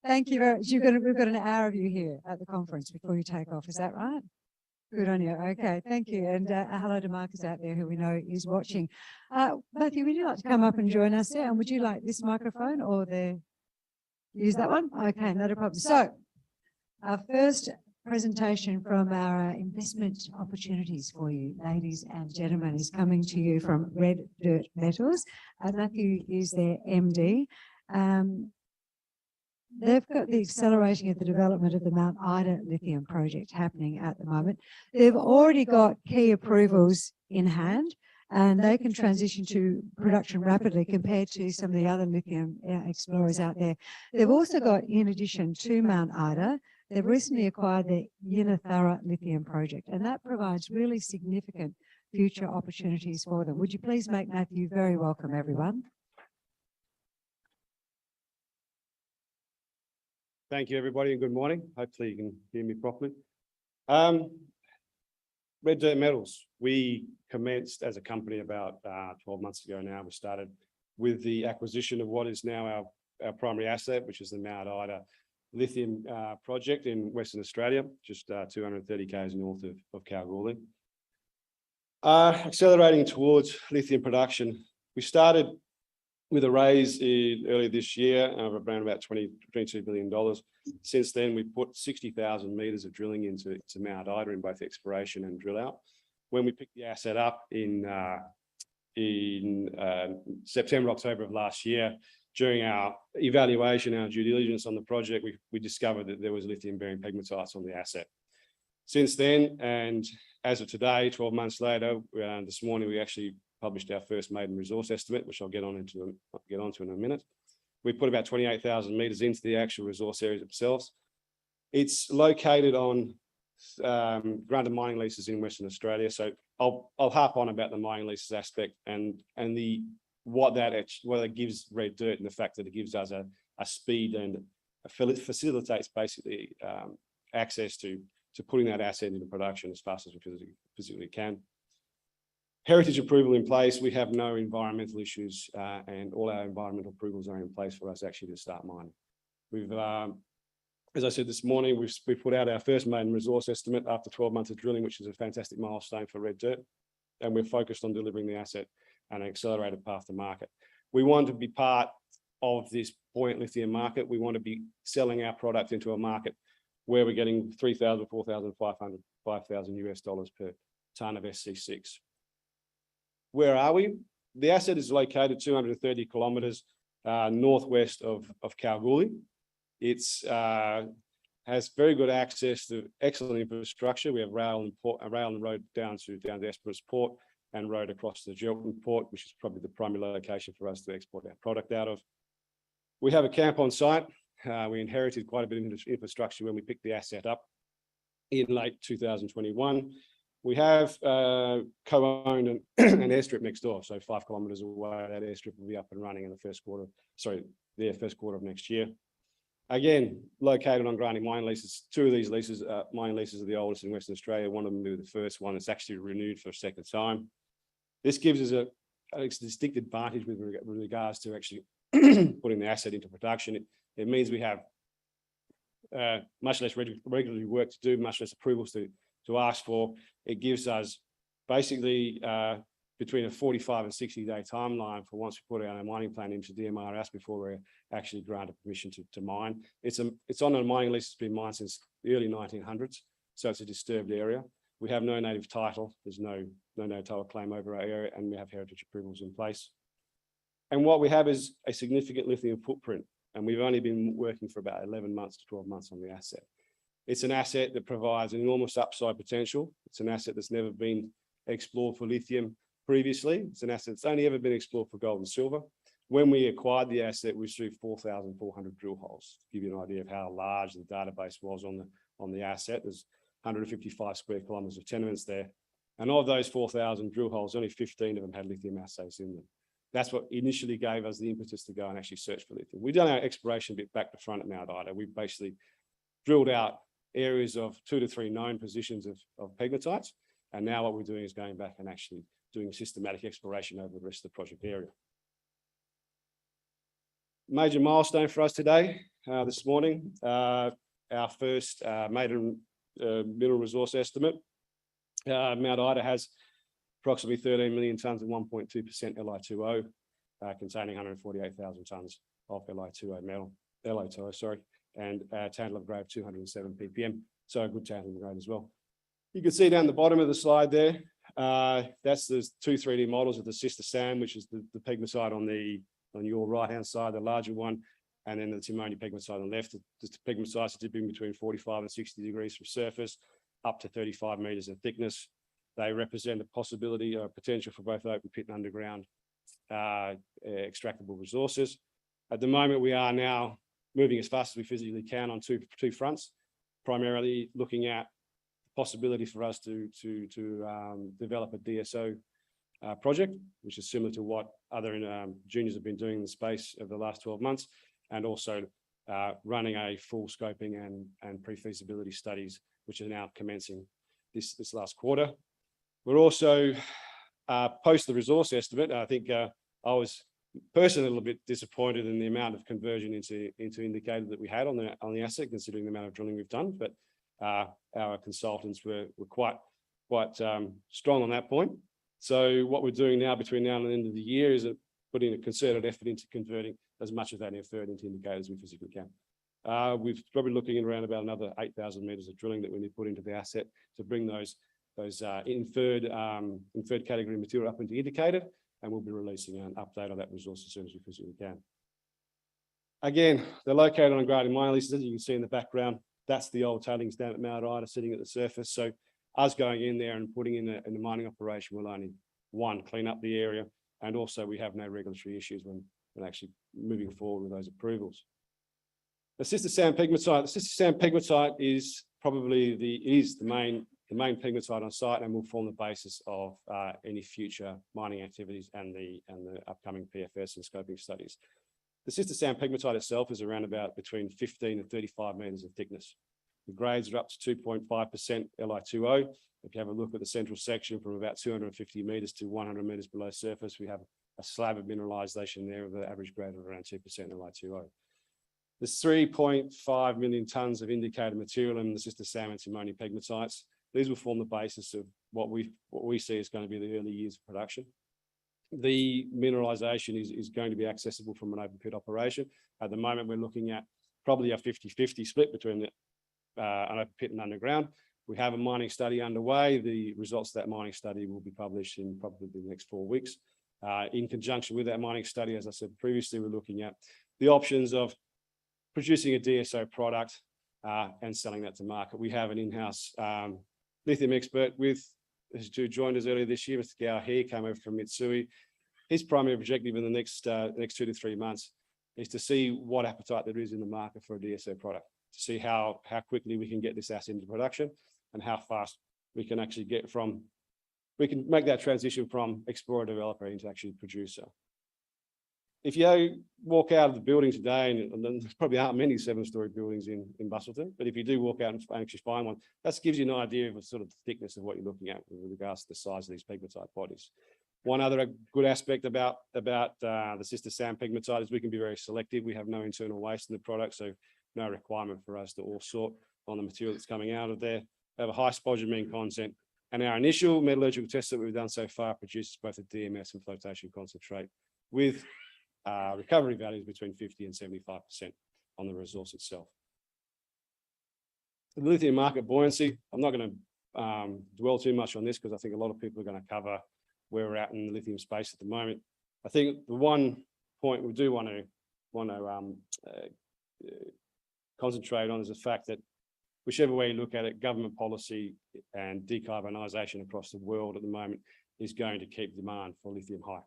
Thank you very much. We've got an hour of you here at the conference before you take off. Is that right? Good on you. Okay, thank you. And hello to Marcus out there who we know is watching. Matthew, would you like to come up and join us there? And would you like this microphone or use that one? Okay, not a problem. So our first presentation from our investment opportunities for you, ladies and gentlemen, is coming to you from Red Dirt Metals. Matthew is their MD. They've got the accelerating of the development of the Mount Ida lithium project happening at the moment. They've already got key approvals in hand, and they can transition to production rapidly compared to some of the other lithium explorers out there. They've also got, in addition to Mount Ida, they've recently acquired the Yinnetharra lithium project, and that provides really significant future opportunities for them. Would you please make Matthew very welcome, everyone? Thank you, everybody, and good morning. Hopefully you can hear me properly. Red Dirt Metals, we commenced as a company about 12 months ago now. We started with the acquisition of what is now our primary asset, which is the Mount Ida lithium project in Western Australia, just 230 km north of Kalgoorlie. Accelerating towards lithium production, we started with a raise earlier this year of around about $22 billion. Since then, we've put 60,000 meters of drilling into Mount Ida in both exploration and drill out. When we picked the asset up in September, October of last year, during our evaluation, our due diligence on the project, we discovered that there was lithium-bearing pegmatites on the asset. Since then, and as of today, 12 months later, this morning we actually published our first maiden resource estimate, which I'll get onto in a minute. We put about 28,000 meters into the actual resource areas themselves. It's located on granted mining leases in Western Australia. So I'll harp on about the mining leases aspect and what it gives Red Dirt, and the fact that it gives us a speed and facilitates basically access to putting that asset into production as fast as we physically can. Heritage approval in place. We have no environmental issues, and all our environmental approvals are in place for us actually to start mining. We've, as I said this morning, we've put out our first maiden resource estimate after 12 months of drilling, which is a fantastic milestone for Red Dirt, and we're focused on delivering the asset and an accelerated path to market. We want to be part of this buoyant lithium market. We want to be selling our product into a market where we're getting $3,000, $4,500, $5,000 per ton of SC6. Where are we? The asset is located 230 kilometers northwest of Kalgoorlie. It's has very good access to excellent infrastructure. We have rail and road down to Esperance Port, and road across to Gelton Port, which is probably the primary location for us to export our product out of. We have a camp on site. We inherited quite a bit of infrastructure when we picked the asset up in late 2021. We have co-owned an airstrip next door, so 5 kilometers away. That airstrip will be up and running in the first quarter of next year. Again, located on granting mine leases. 2 of these leases, mine leases, are the oldest in Western Australia. One of them will be the first one that's actually renewed for a second time. This gives us a distinct advantage with regards to actually putting the asset into production. It means we have much less regulatory work to do, much less approvals to ask for. It gives us basically between a 45 and 60-day timeline for once we put our mining plan into DMRS before we're actually granted permission to mine. It's on a mining lease that's been mined since the early 1900s, so it's a disturbed area. We have no native title. There's no title claim over our area, and we have heritage approvals in place. And what we have is a significant lithium footprint, and we've only been working for about 11 months to 12 months on the asset. It's an asset that provides enormous upside potential. It's an asset that's never been explored for lithium previously. It's an asset that's only ever been explored for gold and silver. When we acquired the asset, we threw 4,400 drill holes, to give you an idea of how large the database was on the asset. There's 155 square kilometres of tenements there. And of those 4,000 drill holes, only 15 of them had lithium assays in them. That's what initially gave us the impetus to go and actually search for lithium. We've done our exploration bit back to front at Mount Ida. We've basically drilled out areas of 2 to 3 known positions of pegmatites. And now what we're doing is going back and actually doing systematic exploration over the rest of the project area. Major milestone for us today, this morning, our first maiden mineral resource estimate. Mount Ida has approximately 13 million tonnes of 1.2% Li2O, containing 148,000 tonnes of Li2O metal, Li2O, sorry, and tantalum grade of 207 ppm, so a good tantalum grade as well. You can see down the bottom of the slide there, that's the two 3D models of the sister sand, which is the pegmatite on your right-hand side, the larger one, and then the antimony pegmatite on the left. The pegmatites are dipping between 45 and 60 degrees from surface, up to 35 metres in thickness. They represent a possibility or potential for both open pit and underground extractable resources. At the moment, we are now moving as fast as we physically can on two fronts, primarily looking at the possibility for us to develop a DSO project, which is similar to what other juniors have been doing in the space over the last 12 months, and also running a full scoping and pre-feasibility studies, which are now commencing this last quarter. We're also, post the resource estimate, I think I was personally a little bit disappointed in the amount of conversion into indicated that we had on the asset, considering the amount of drilling we've done, but our consultants were quite strong on that point. So what we're doing now between now and the end of the year is putting a concerted effort into converting as much of that inferred into indicators as we physically can. We've probably looking at around about another 8,000 metres of drilling that we need to put into the asset to bring those inferred category material up into indicated, and we'll be releasing an update on that resource as soon as we physically can. Again, they're located on grading mining leases, as you can see in the background. That's the old tailings dam at Mount Ida sitting at the surface. So us going in there and putting in the mining operation will only, one, clean up the area, and also we have no regulatory issues when actually moving forward with those approvals. The sister sand pegmatite. The sister sand pegmatite is probably the main pegmatite on site, and will form the basis of any future mining activities and the upcoming PFS and scoping studies. The sister sand pegmatite itself is around about between 15 and 35 metres in thickness. The grades are up to 2.5% Li2O. If you have a look at the central section from about 250 metres to 100 metres below surface, we have a slab of mineralisation there with an average grade of around 2% Li2O. There's 3.5 million tonnes of indicated material in the sister sand antimony pegmatites. These will form the basis of what we see is going to be the early years of production. The mineralisation is going to be accessible from an open pit operation. At the moment, we're looking at probably a 50-50 split between an open pit and underground. We have a mining study underway. The results of that mining study will be published in probably the next 4 weeks. In conjunction with that mining study, as I said previously, we're looking at the options of producing a DSO product and selling that to market. We have an in-house lithium expert who joined us earlier this year. Mr. Gao here came over from Mitsui. His primary objective in the next 2 to 3 months is to see what appetite there is in the market for a DSO product, to see how quickly we can get this asset into production and how fast we can actually we can make that transition from explorer developer into actually producer. If you walk out of the building today, and there probably aren't many 7-story buildings in Busselton, but if you do walk out and actually find one, that gives you an idea of the sort of thickness of what you're looking at with regards to the size of these pegmatite bodies. One other good aspect about the sister sand pegmatite is we can be very selective. We have no internal waste in the product, so no requirement for us to all sort on the material that's coming out of there. We have a high spodumene content, and our initial metallurgical tests that we've done so far produces both a DMS and flotation concentrate with recovery values between 50 and 75% on the resource itself. The lithium market buoyancy, I'm not going to dwell too much on this because I think a lot of people are going to cover where we're at in the lithium space at the moment. I think the one point we do want to concentrate on is the fact that whichever way you look at it, government policy and decarbonisation across the world at the moment is going to keep demand for lithium high.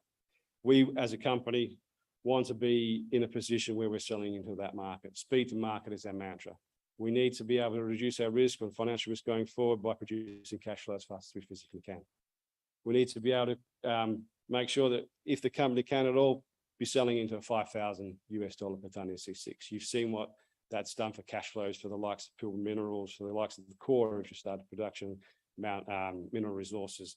We, as a company, want to be in a position where we're selling into that market. Speed to market is our mantra. We need to be able to reduce our risk or financial risk going forward by producing cash flow as fast as we physically can. We need to be able to make sure that if the company can at all, be selling into a $5,000 per ton C6. You've seen what that's done for cash flows for the likes of Pilbara Minerals, for the likes of the core infrastructure production, mineral resources.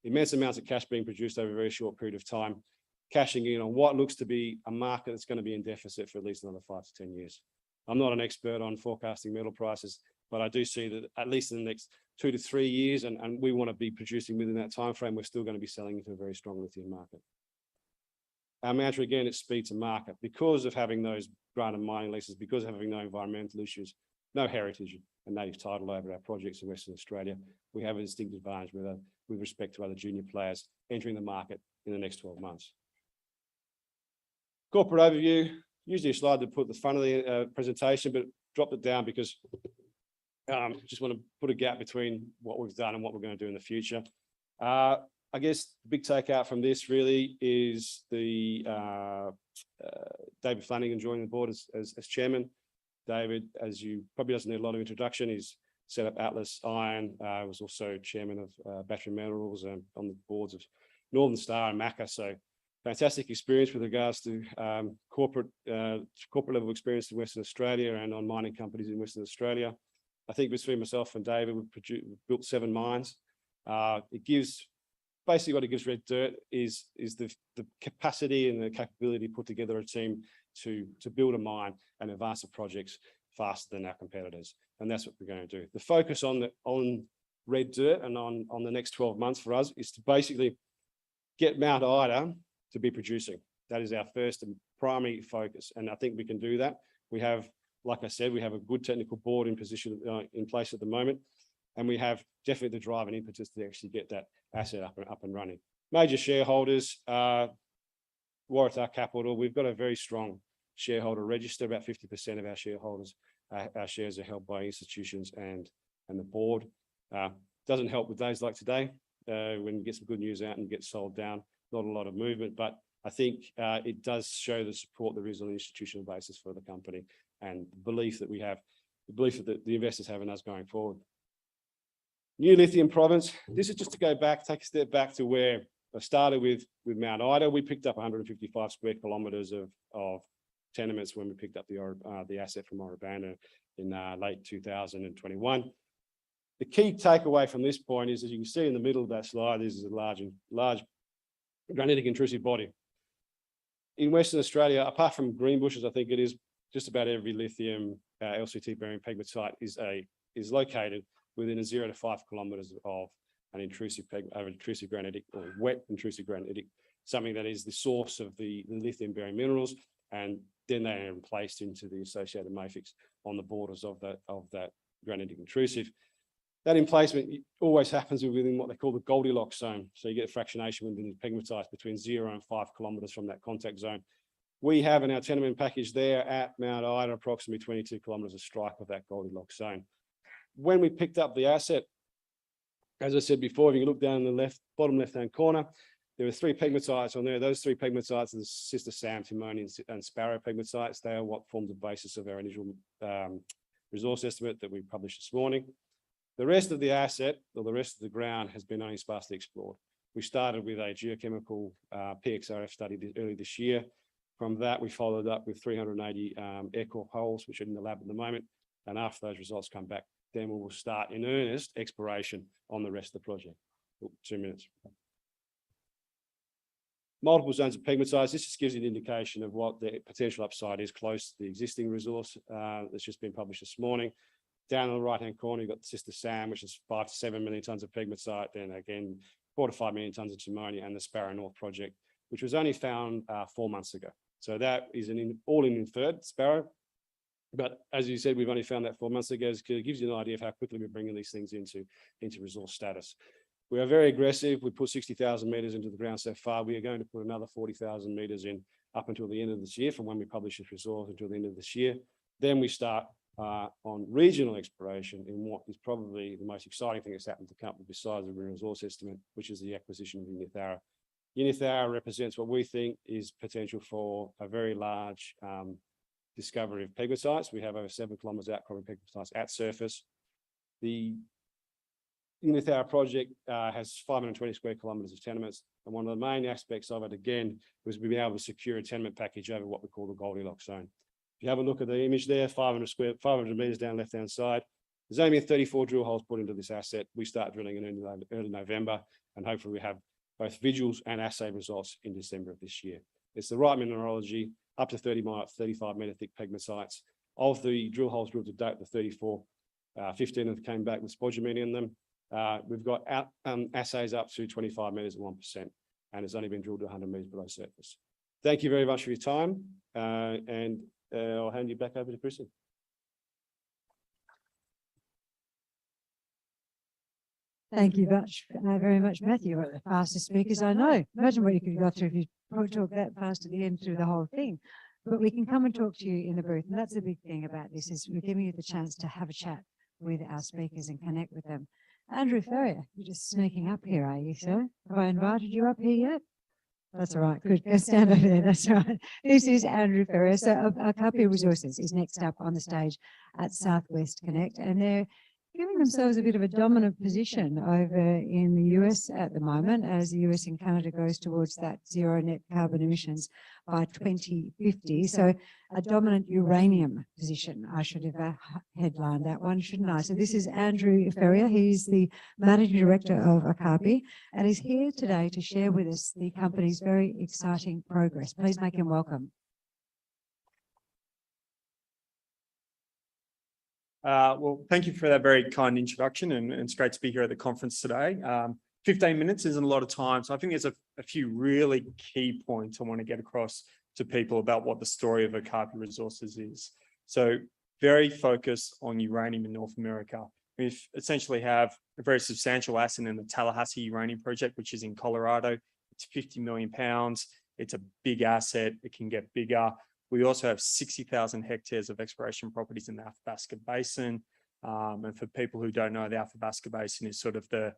Immense amounts of cash being produced over a very short period of time, cashing in on what looks to be a market that's going to be in deficit for at least another 5 to 10 years. I'm not an expert on forecasting metal prices, but I do see that at least in the next 2 to 3 years, and we want to be producing within that time frame, we're still going to be selling into a very strong lithium market. Our mantra again is speed to market. Because of having those granted mining leases, because of having no environmental issues, no heritage and native title over our projects in Western Australia, we have a distinct advantage with respect to other junior players entering the market in the next 12 months. Corporate overview, usually a slide to put at the front of the presentation, but dropped it down because just want to put a gap between what we've done and what we're going to do in the future. I guess the big takeout from this really is the David Flanagan joining the board as chairman. David, as you probably doesn't need a lot of introduction, he's set up Atlas Iron, was also chairman of Battery Minerals and on the boards of Northern Star and Macca. So fantastic experience with regards to corporate level experience in Western Australia and on mining companies in Western Australia. I think between myself and David, we've built 7 mines. It gives, basically what it gives Red Dirt is the capacity and the capability to put together a team to build a mine and advance the projects faster than our competitors. And that's what we're going to do. The focus on Red Dirt and on the next 12 months for us is to basically get Mount Ida to be producing. That is our first and primary focus. And I think we can do that. We have, like I said, we have a good technical board in place at the moment. And we have definitely the drive and impetus to actually get that asset up and running. Major shareholders, Waratah Capital, we've got a very strong shareholder register. About 50% of our shareholders, our shares are held by institutions and the board. Doesn't help with days like today when you get some good news out and get sold down. Not a lot of movement, but I think it does show the support there is on an institutional basis for the company and the belief that we have, the belief that the investors have in us going forward. New lithium province. This is just to go back, take a step back to where I started with Mount Ida. We picked up 155 square kilometres of tenements when we picked up the asset from Orabanda in late 2021. The key takeaway from this point is, as you can see in the middle of that slide, this is a large granitic intrusive body. In Western Australia, apart from Greenbushes, I think it is just about every lithium LCT bearing pegmatite is located within 0 to 5 kilometres of an intrusive granitic or wet intrusive granitic, something that is the source of the lithium bearing minerals, and then they are placed into the associated mafics on the borders of that granitic intrusive. That emplacement always happens within what they call the Goldilocks zone. So you get a fractionation within the pegmatites between 0 and 5 kilometres from that contact zone. We have in our tenement package there at Mount Ida approximately 22 kilometres of strike of that Goldilocks zone. When we picked up the asset, as I said before, if you look down in the bottom left-hand corner, there were 3 pegmatites on there. Those 3 pegmatites are the Sister Sam, Timonian and Sparrow pegmatites. They are what formed the basis of our initial resource estimate that we published this morning. The rest of the asset, or the rest of the ground, has been only sparsely explored. We started with a geochemical PXRF study early this year. From that, we followed up with 380 air core holes, which are in the lab at the moment. And after those results come back, then we will start in earnest exploration on the rest of the project. 2 minutes. Multiple zones of pegmatites. This just gives you an indication of what the potential upside is close to the existing resource that's just been published this morning. Down on the right-hand corner, you've got the Sister Sam, which is 5 to 7 million tonnes of pegmatite. Then again, 4 to 5 million tonnes of antimony, and the Sparrow North project, which was only found 4 months ago. So that is all-in inferred Sparrow. But as you said, we've only found that 4 months ago. It gives you an idea of how quickly we're bringing these things into resource status. We are very aggressive. We put 60,000 metres into the ground so far. We are going to put another 40,000 metres in up until the end of this year, from when we publish this resource until the end of this year. Then we start on regional exploration in what is probably the most exciting thing that's happened to the company besides the resource estimate, which is the acquisition of Unithara. Unithara represents what we think is potential for a very large discovery of pegmatites. We have over 7 kilometres outcropping pegmatites at surface. The Unithara project has 520 square kilometres of tenements, and one of the main aspects of it, again, was being able to secure a tenement package over what we call the Goldilocks zone. If you have a look at the image there, 500 metres down left-hand side, there's only been 34 drill holes put into this asset. We start drilling in early November, and hopefully we have both visuals and assay results in December of this year. It's the right mineralogy, up to 35 metre thick pegmatites. Of the drill holes drilled to date, the 34, 15 of them came back with spodumene in them. We've got assays up to 25 metres at 1%, and it's only been drilled to 100 metres below surface. Thank you very much for your time, and I'll hand you back over to Chrissy. Thank you very much, Matthew. You're the fastest speakers I know. Imagine what you could go through if you probably talk that fast at the end through the whole thing. But we can come and talk to you in the booth, and that's the big thing about this, is we're giving you the chance to have a chat with our speakers and connect with them. Andrew Ferrier, you're just sneaking up here, are you, sir? Have I invited you up here yet? That's all right. Good. Go stand over there. That's all right. This is Andrew Ferrier. So Okapi Resources is next up on the stage at Southwest Connect, and they're giving themselves a bit of a dominant position over in the US at the moment, as the US and Canada goes towards that zero net carbon emissions by 2050. So a dominant uranium position. I should have headlined that one, shouldn't I? So this is Andrew Ferrier. He's the Managing Director of Okapi, and he's here today to share with us the company's very exciting progress. Please make him welcome. Well, thank you for that very kind introduction, and it's great to be here at the conference today. 15 minutes isn't a lot of time, so I think there's a few really key points I want to get across to people about what the story of Okapi Resources is. So very focused on uranium in North America. We essentially have a very substantial asset in the Tallahassee uranium project, which is in Colorado. It's 50 million pounds. It's a big asset. It can get bigger. We also have 60,000 hectares of exploration properties in the Athabasca Basin. And for people who don't know, the Athabasca Basin is sort of the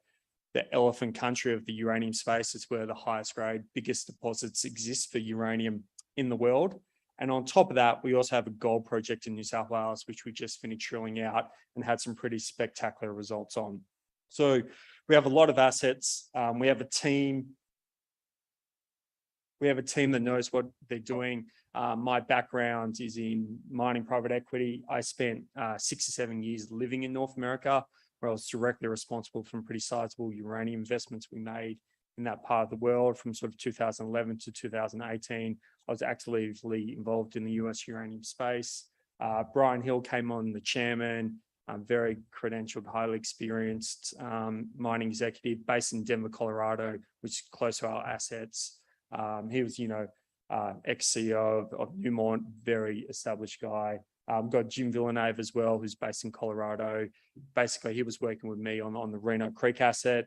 elephant country of the uranium space. It's where the highest grade, biggest deposits exist for uranium in the world. And on top of that, we also have a gold project in New South Wales, which we just finished drilling out and had some pretty spectacular results on. So we have a lot of assets. We have a team that knows what they're doing. My background is in mining private equity. I spent 6 or 7 years living in North America, where I was directly responsible for pretty sizable uranium investments we made in that part of the world from sort of 2011 to 2018. I was actively involved in the US uranium space. Brian Hill came on, the chairman, very credentialed, highly experienced mining executive based in Denver, Colorado, which is close to our assets. He was, ex-CEO of Newmont, very established guy. Got Jim Villeneuve as well, who's based in Colorado. Basically, he was working with me on the Reno Creek asset,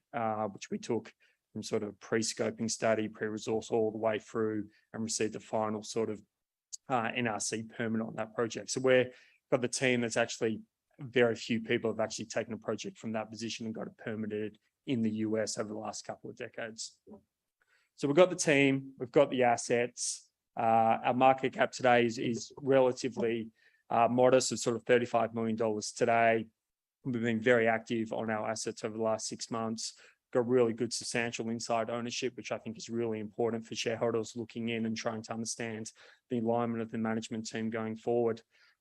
which we took from sort of pre-scoping study, pre-resource all the way through and received the final sort of NRC permit on that project. So we've got the team that's actually, very few people have actually taken a project from that position and got it permitted in the US over the last couple of decades. So we've got the team, we've got the assets. Our market cap today is relatively modest, it's sort of $35 million today. We've been very active on our assets over the last 6 months. Got really good substantial inside ownership, which I think is really important for shareholders looking in and trying to understand the alignment of the management team going forward.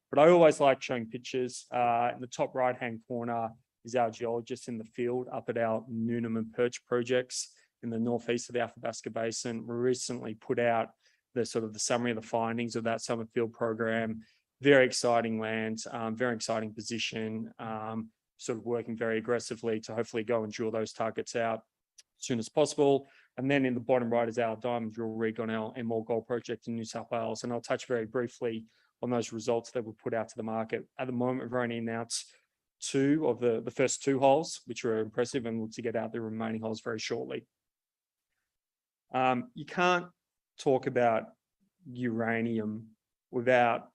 But I always like showing pictures. In the top right-hand corner is our geologist in the field up at our Noonan and Perch projects in the northeast of the Athabasca Basin. We recently put out the summary of the findings of that summer field program. Very exciting land, very exciting position, sort of working very aggressively to hopefully go and drill those targets out as soon as possible. And then in the bottom right is our diamond drill rig on our Enmore Gold project in New South Wales. And I'll touch very briefly on those results that were put out to the market. At the moment, we've only announced 2 of the first 2 holes, which are impressive, and look to get out the remaining holes very shortly. You can't talk about uranium without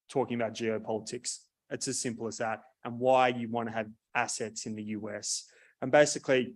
talking about geopolitics. It's as simple as that, and why you want to have assets in the US. And basically,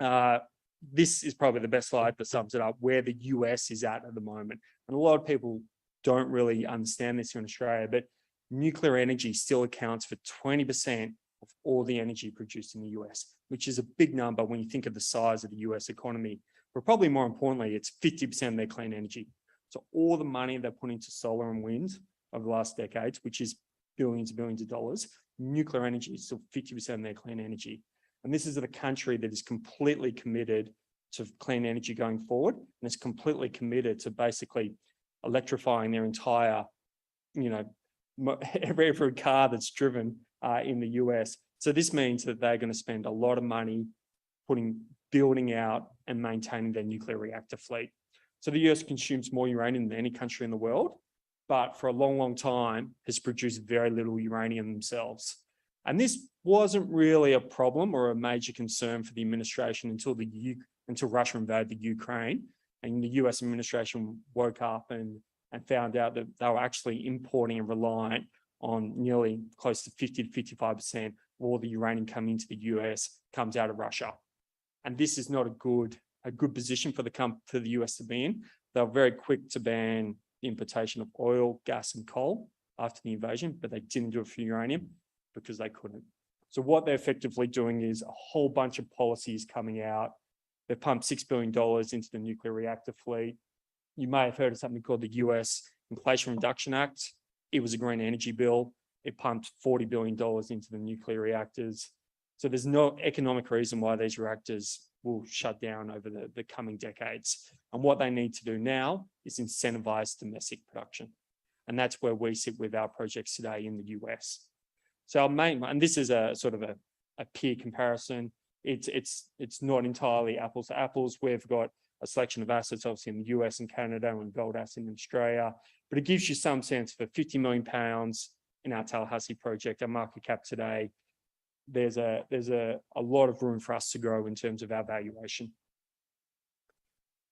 this is probably the best slide that sums it up, where the US is at the moment. And a lot of people don't really understand this in Australia, but nuclear energy still accounts for 20% of all the energy produced in the US, which is a big number when you think of the size of the US economy. But probably more importantly, it's 50% of their clean energy. So all the money they put into solar and wind over the last decades, which is billions and billions of dollars, nuclear energy is still 50% of their clean energy. And this is a country that is completely committed to clean energy going forward, and is completely committed to basically electrifying their entire, every car that's driven in the US. So this means that they're going to spend a lot of money building out and maintaining their nuclear reactor fleet. So the US consumes more uranium than any country in the world, but for a long, long time has produced very little uranium themselves. And this wasn't really a problem or a major concern for the administration until Russia invaded the Ukraine, and the US administration woke up and found out that they were actually importing and reliant on nearly close to 50 to 55% of all the uranium coming into the US comes out of Russia. And this is not a good position for the US to be in. They were very quick to ban the importation of oil, gas, and coal after the invasion, but they didn't do it for uranium because they couldn't. So what they're effectively doing is a whole bunch of policies coming out. They pumped $6 billion into the nuclear reactor fleet. You may have heard of something called the US Inflation Reduction Act. It was a green energy bill. It pumped $40 billion into the nuclear reactors. So there's no economic reason why these reactors will shut down over the coming decades. And what they need to do now is incentivize domestic production. And that's where we sit with our projects today in the US. So our main, and this is a sort of a peer comparison. It's not entirely apples to apples. We've got a selection of assets, obviously in the US and Canada, and gold assets in Australia, but it gives you some sense for £50 million in our Tallahassee project, our market cap today. There's a lot of room for us to grow in terms of our valuation.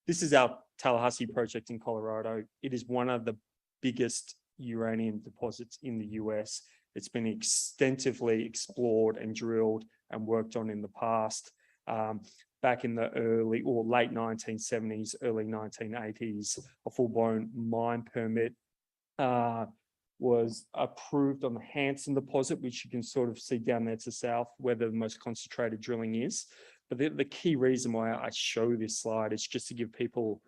This is our Tallahassee project in Colorado. It is one of the biggest uranium deposits in the US. It's been extensively explored and drilled and worked on in the past. Back in the early or late 1970s, early 1980s, a full-blown mine permit was approved on the Hanson deposit, which you can sort of see down there to the south, where the most concentrated drilling is. But the key reason why I show this slide is just to give people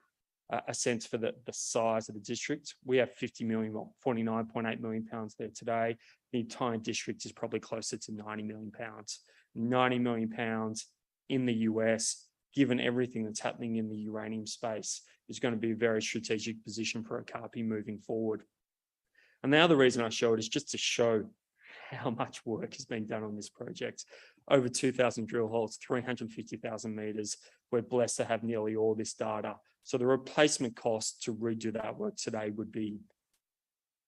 a sense for the size of the district. We have 50 million, well, 49.8 million pounds there today. The entire district is probably closer to 90 million pounds. 90 million pounds in the US, given everything that's happening in the uranium space, is going to be a very strategic position for Okapi moving forward. And the other reason I show it is just to show how much work is being done on this project. Over 2,000 drill holes, 350,000 meters. We're blessed to have nearly all this data. So the replacement cost to redo that work today would be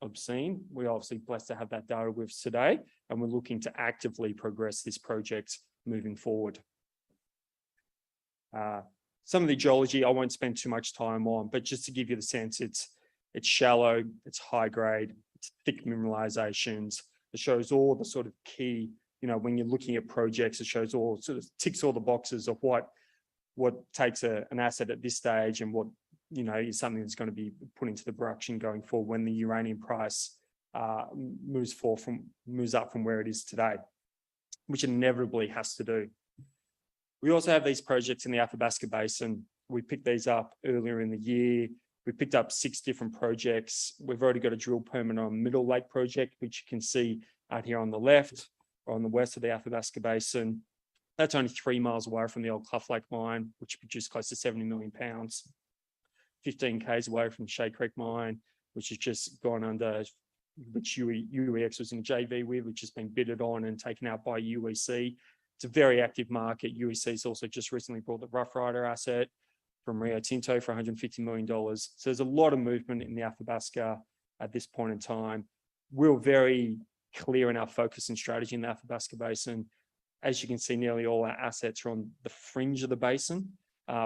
obscene. We're obviously blessed to have that data with us today, and we're looking to actively progress this project moving forward. Some of the geology I won't spend too much time on, but just to give you the sense, it's shallow, it's high grade, it's thick mineralizations. It shows all the sort of key, when you're looking at projects, it shows all, sort of ticks all the boxes of what takes an asset at this stage, and what, is something that's going to be put into the production going forward when the uranium price moves up from where it is today, which inevitably has to do. We also have these projects in the Athabasca Basin. We picked these up earlier in the year. We picked up 6 different projects. We've already got a drill permit on Middle Lake project, which you can see out here on the left or on the west of the Athabasca Basin. That's only 3 miles away from the old Cluff Lake mine, which produced close to 70 million pounds. 15 k's away from Shea Creek mine, which has just gone under, which UEX was in a JV with, which has been bidded on and taken out by UEC. It's a very active market. UEC's also just recently bought the Rough Rider asset from Rio Tinto for $150 million. So there's a lot of movement in the Athabasca at this point in time. We're very clear in our focus and strategy in the Athabasca Basin. As you can see, nearly all our assets are on the fringe of the basin,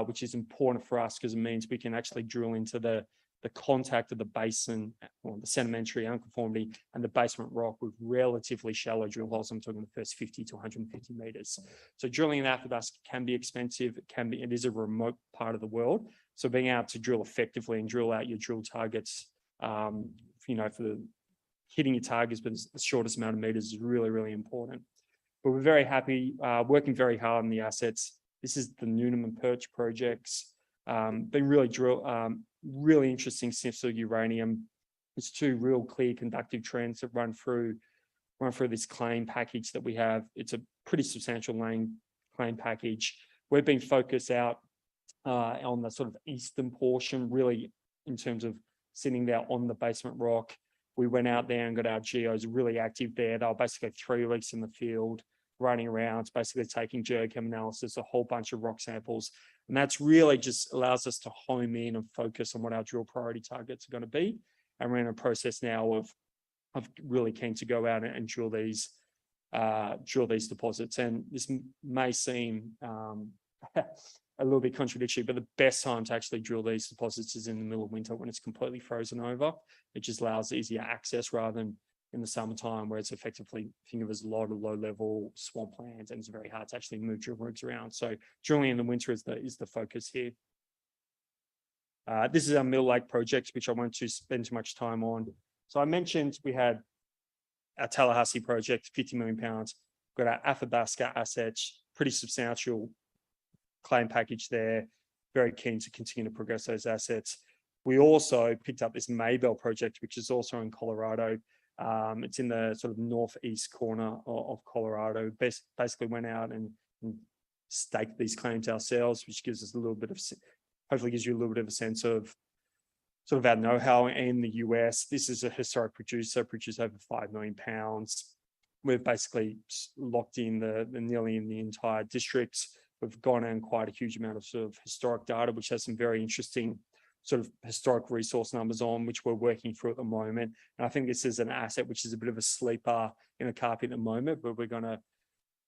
which is important for us because it means we can actually drill into the the contact of the basin or the sedimentary unconformity and the basement rock with relatively shallow drill holes. I'm talking the first 50 to 150 meters. So drilling in Athabasca can be expensive. It is a remote part of the world. So being able to drill effectively and drill out your drill targets, for the hitting your targets, but the shortest amount of meters is really, really important. But we're very happy, working very hard on the assets. This is the Noonan and Perch projects. Been really interesting sniffs of uranium. There's two real clear conductive trends that run through this claim package that we have. It's a pretty substantial claim package. We've been focused out on the sort of eastern portion, really in terms of sitting there on the basement rock. We went out there and got our geos really active there. They were basically 3 weeks in the field, running around, basically taking geochem analysis, a whole bunch of rock samples. And that's really just allows us to home in and focus on what our drill priority targets are going to be. And we're in a process now of really keen to go out and drill these deposits. And this may seem a little bit contradictory, but the best time to actually drill these deposits is in the middle of winter when it's completely frozen over. It just allows easier access rather than in the summertime where it's effectively, think of as a lot of low-level swamplands and it's very hard to actually move drill rigs around. So drilling in the winter is the focus here. This is our Middle Lake project, which I won't spend too much time on. So I mentioned we had our Tallahassee project, 50 million pounds. We've got our Athabasca assets, pretty substantial claim package there. Very keen to continue to progress those assets. We also picked up this Maybell project, which is also in Colorado. It's in the sort of northeast corner of Colorado. Basically went out and staked these claims ourselves, which gives us hopefully gives you a little bit of a sense of sort of our know-how in the US. This is a historic producer, produced over 5 million pounds. We've basically locked in nearly in the entire district. We've gone in quite a huge amount of sort of historic data, which has some very interesting sort of historic resource numbers on, which we're working through at the moment. And I think this is an asset which is a bit of a sleeper in Okapi at the moment, but we're going to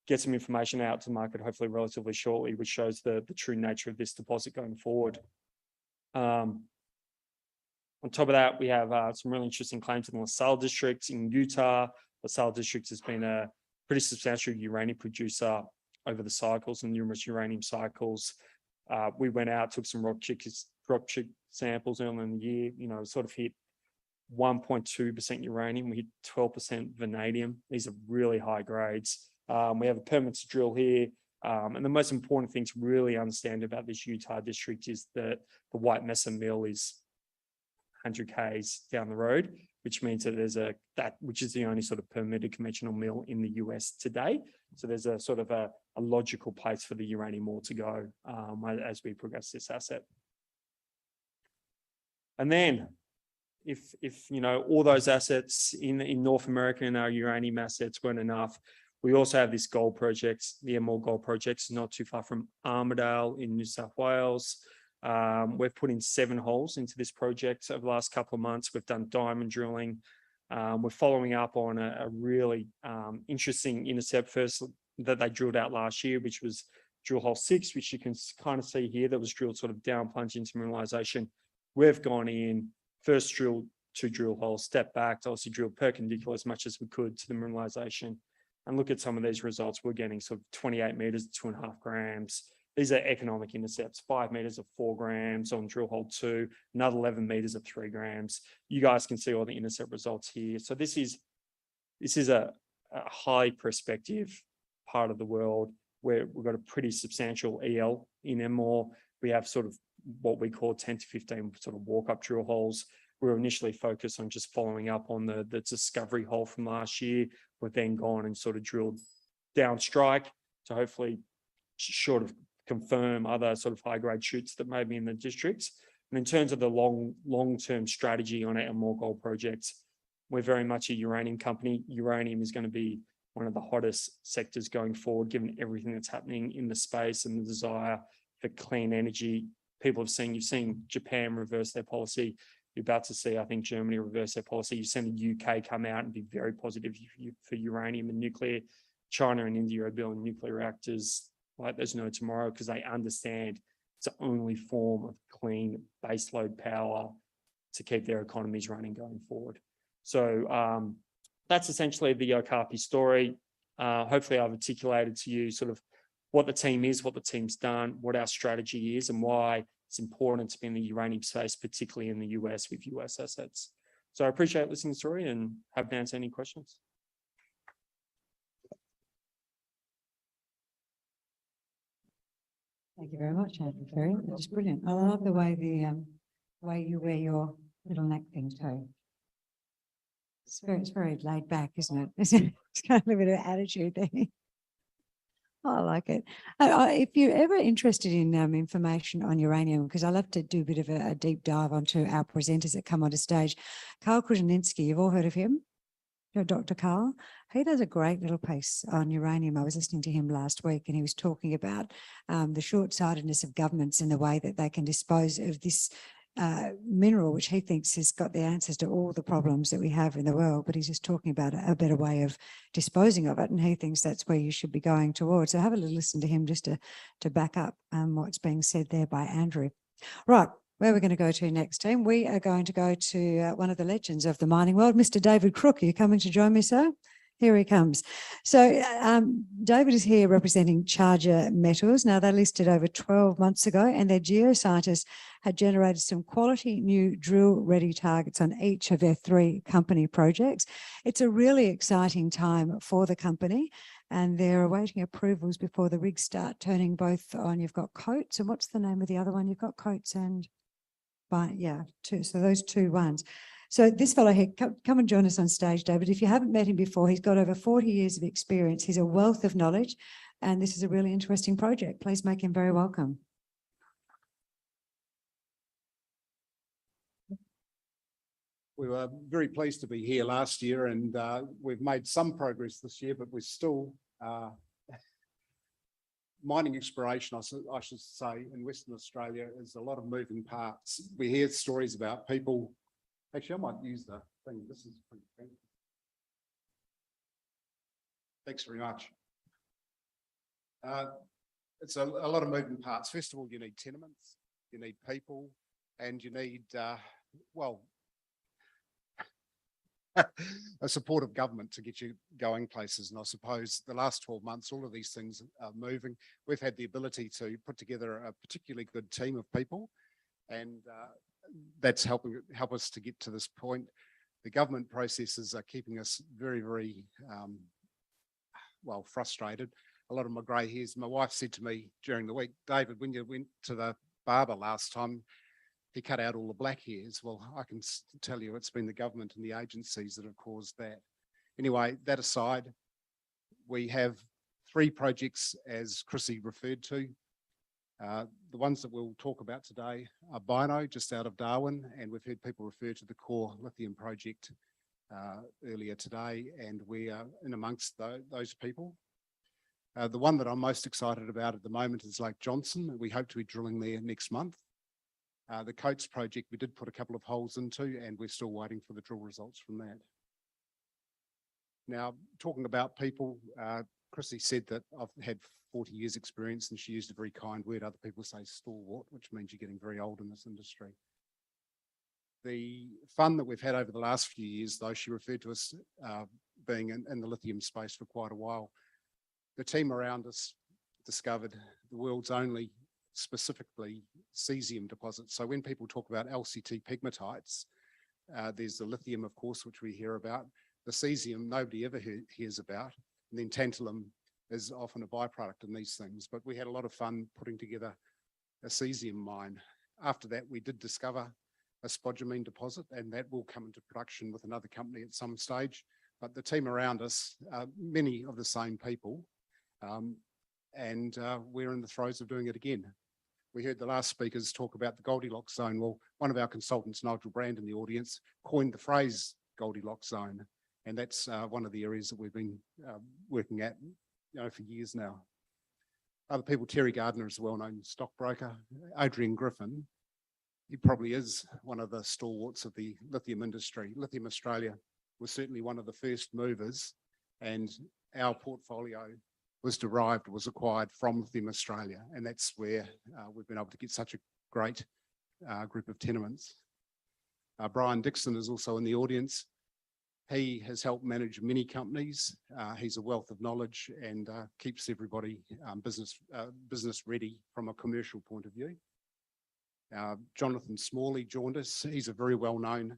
get some information out to market hopefully relatively shortly, which shows the true nature of this deposit going forward. On top of that, we have some really interesting claims in the LaSalle district in Utah. LaSalle district has been a pretty substantial uranium producer over the cycles and numerous uranium cycles. We went out, took some rock chip samples early in the year, sort of hit 1.2% uranium. We hit 12% vanadium. These are really high grades. We have a permit to drill here. And the most important thing to really understand about this Utah district is that the White Mesa mill is 100 Ks down the road, which means that which is the only sort of permitted conventional mill in the US today. So there's a sort of a logical place for the uranium ore to go as we progress this asset. And then if all those assets in North America and our uranium assets weren't enough, we also have this gold project, the Emerald Gold Project, not too far from Armidale in New South Wales. We've put in 7 holes into this project over the last couple of months. We've done diamond drilling. We're following up on a really interesting intercept first that they drilled out last year, which was drill hole 6, which you can kind of see here, that was drilled sort of down plunge into mineralization. We've gone in, first drilled 2 drill holes, stepped back, obviously drilled perpendicular as much as we could to the mineralization. And look at some of these results. We're getting sort of 28 meters, 2.5 grams. These are economic intercepts, 5 meters of 4 grams on drill hole 2, another 11 meters of 3 grams. You guys can see all the intercept results here. So this is a high prospective part of the world where we've got a pretty substantial EL in MOR. We have sort of what we call 10 to 15 sort of walk-up drill holes. We were initially focused on just following up on the discovery hole from last year. We've then gone and sort of drilled down strike to hopefully sort of confirm other sort of high-grade shoots that may be in the districts. And in terms of the long-term strategy on our more gold projects, we're very much a uranium company. Uranium is going to be one of the hottest sectors going forward, given everything that's happening in the space and the desire for clean energy. You've seen Japan reverse their policy. You're about to see, I think, Germany reverse their policy. You've seen the UK come out and be very positive for uranium and nuclear. China and India are building nuclear reactors like there's no tomorrow because they understand it's the only form of clean baseload power to keep their economies running going forward. So that's essentially the Okapi story. Hopefully I've articulated to you sort of what the team is, what the team's done, what our strategy is, and why it's important to be in the uranium space, particularly in the US with US assets. So I appreciate listening to the story and happy to answer any questions. Thank you very much, Andrew Ferrier. That was brilliant. I love the way way you wear your little neck thing too. It's very laid back, isn't it? It's kind of a bit of attitude there. I like it. If you're ever interested in information on uranium, because I love to do a bit of a deep dive onto our presenters that come onto stage. Carl Kruszyninski, you've all heard of him? Dr. Carl, he does a great little piece on uranium. I was listening to him last week and he was talking about the short-sightedness of governments in the way that they can dispose of this mineral, which he thinks has got the answers to all the problems that we have in the world, but he's just talking about a better way of disposing of it, and he thinks that's where you should be going towards. So have a little listen to him just to back up what's being said there by Andrew. Right, where we're going to go to next, team? We are going to go to one of the legends of the mining world, Mr. David Crook. Are you coming to join me, sir? Here he comes. So David is here representing Charger Metals. Now, they listed over 12 months ago and their geoscientists had generated some quality new drill-ready targets on each of their 3 company projects. It's a really exciting time for the company and they're awaiting approvals before the rigs start turning both on. You've got Coates, and what's the name of the other one? You've got Coates and, yeah, 2. So those 2 ones. So this fellow here, come and join us on stage, David. If you haven't met him before, he's got over 40 years of experience. He's a wealth of knowledge, and this is a really interesting project. Please make him very welcome. We were very pleased to be here last year, and we've made some progress this year, but we're still mining exploration, I should say, in Western Australia is a lot of moving parts. We hear stories about people. Actually, I might use the thing. This is pretty fancy. Thanks very much. It's a lot of moving parts. First of all, you need tenements, you need people, and you need, well, a supportive government to get you going places. And I suppose the last 12 months, all of these things are moving. We've had the ability to put together a particularly good team of people, and that's help us to get to this point. The government processes are keeping us very, very well frustrated. A lot of my grey hairs. My wife said to me during the week, David, when you went to the barber last time, he cut out all the black hairs. Well, I can tell you it's been the government and the agencies that have caused that. Anyway, that aside, we have 3 projects, as Chrissy referred to. The ones that we'll talk about today are Bino, just out of Darwin, and we've heard people refer to the Core Lithium project earlier today, and we are in amongst those people. The one that I'm most excited about at the moment is Lake Johnson. We hope to be drilling there next month. The Coates project, we did put a couple of holes into, and we're still waiting for the drill results from that. Now, talking about people, Chrissy said that I've had 40 years experience, and she used a very kind word. Other people say stalwart, which means you're getting very old in this industry. The fun that we've had over the last few years, though, she referred to us being in the lithium space for quite a while. The team around us discovered the world's only specifically cesium deposit. So when people talk about LCT pegmatites, there's the lithium, of course, which we hear about. The cesium, nobody ever hears about. And then tantalum is often a byproduct in these things. But we had a lot of fun putting together a cesium mine. After that, we did discover a spodumene deposit, and that will come into production with another company at some stage. But the team around us, many of the same people, and we're in the throes of doing it again. We heard the last speakers talk about the Goldilocks zone. Well, one of our consultants, Nigel Brand, in the audience, coined the phrase Goldilocks zone, and that's one of the areas that we've been working at, for years now. Other people, Terry Gardner is a well-known stockbroker. Adrian Griffin, he probably is one of the stalwarts of the lithium industry. Lithium Australia was certainly one of the first movers, and our portfolio was acquired from Lithium Australia, and that's where we've been able to get such a great group of tenements. Brian Dixon is also in the audience. He has helped manage many companies. He's a wealth of knowledge and keeps everybody business ready from a commercial point of view. Jonathan Smalley joined us. He's a very well-known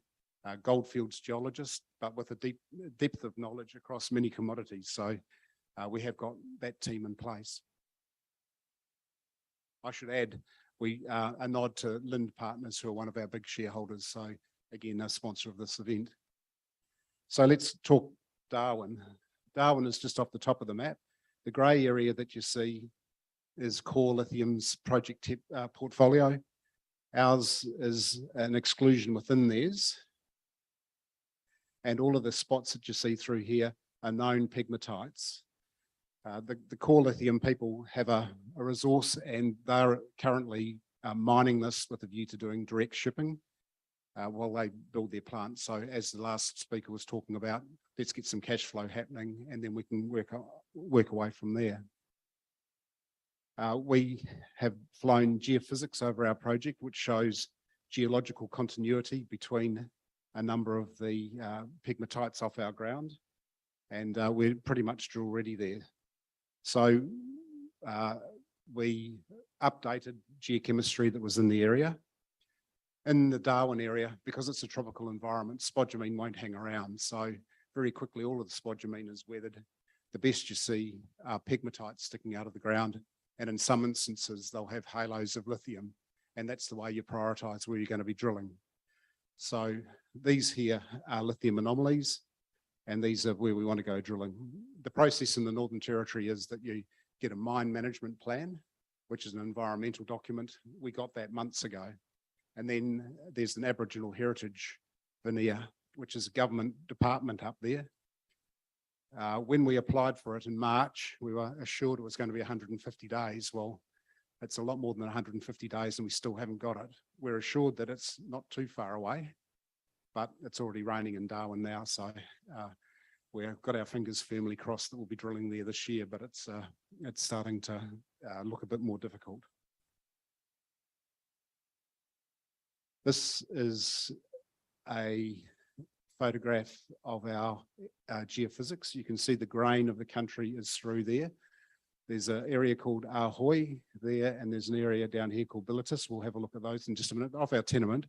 goldfields geologist, but with a deep depth of knowledge across many commodities. So we have got that team in place. I should add, a nod to Lind Partners, who are one of our big shareholders. So again, a sponsor of this event. So let's talk Darwin. Darwin is just off the top of the map. The grey area that you see is Core Lithium's project portfolio. Ours is an exclusion within theirs. And all of the spots that you see through here are known pegmatites. The Core Lithium people have a resource, and they're currently mining this with a view to doing direct shipping while they build their plant. So as the last speaker was talking about, let's get some cash flow happening, and then we can work away from there. We have flown geophysics over our project, which shows geological continuity between a number of the pegmatites off our ground, and we're pretty much drill ready there. So we updated geochemistry that was in the area. In the Darwin area, because it's a tropical environment, spodumene won't hang around. So very quickly, all of the spodumene is weathered. The best you see are pegmatites sticking out of the ground. And in some instances, they'll have halos of lithium. And that's the way you prioritize where you're going to be drilling. So these here are lithium anomalies, and these are where we want to go drilling. The process in the Northern Territory is that you get a mine management plan, which is an environmental document. We got that months ago. And then there's an Aboriginal heritage veneer, which is a government department up there. When we applied for it in March, we were assured it was going to be 150 days. Well, it's a lot more than 150 days and we still haven't got it. We're assured that it's not too far away, but it's already raining in Darwin now. So we've got our fingers firmly crossed that we'll be drilling there this year, but it's starting to look a bit more difficult. This is a photograph of our geophysics. You can see the grain of the country is through there. There's an area called Ahoy there, and there's an area down here called Bilitis. We'll have a look at those in just a minute, off our tenement.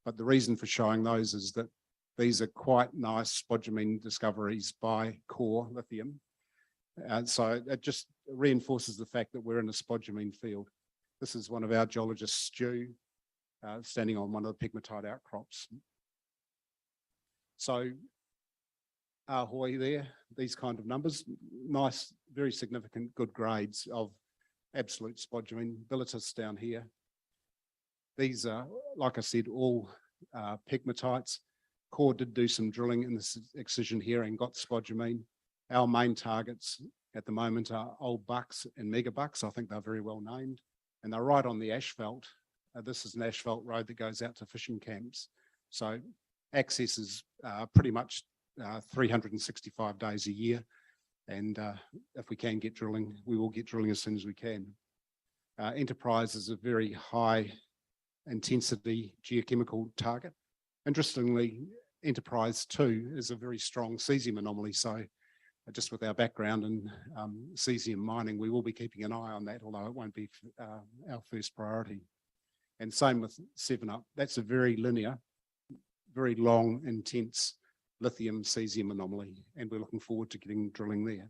But the reason for showing those is that these are quite nice spodumene discoveries by Core Lithium. So it just reinforces the fact that we're in a spodumene field. This is one of our geologists, Stu, standing on one of the pegmatite outcrops. So Ahoy there, these kind of numbers, nice, very significant, good grades of absolute spodumene. Bilitis down here. These are, like I said, all pegmatites. Core did do some drilling in this excision here and got spodumene. Our main targets at the moment are Old Bucks and Megabucks. I think they're very well named, and they're right on the asphalt. This is an asphalt road that goes out to fishing camps. So access is pretty much 365 days a year. And if we can get drilling, we will get drilling as soon as we can. Enterprise is a very high intensity geochemical target. Interestingly, Enterprise 2 is a very strong cesium anomaly. So just with our background in cesium mining, we will be keeping an eye on that, although it won't be our first priority. And same with 7up. That's a very linear, very long, intense lithium cesium anomaly, and we're looking forward to getting drilling there.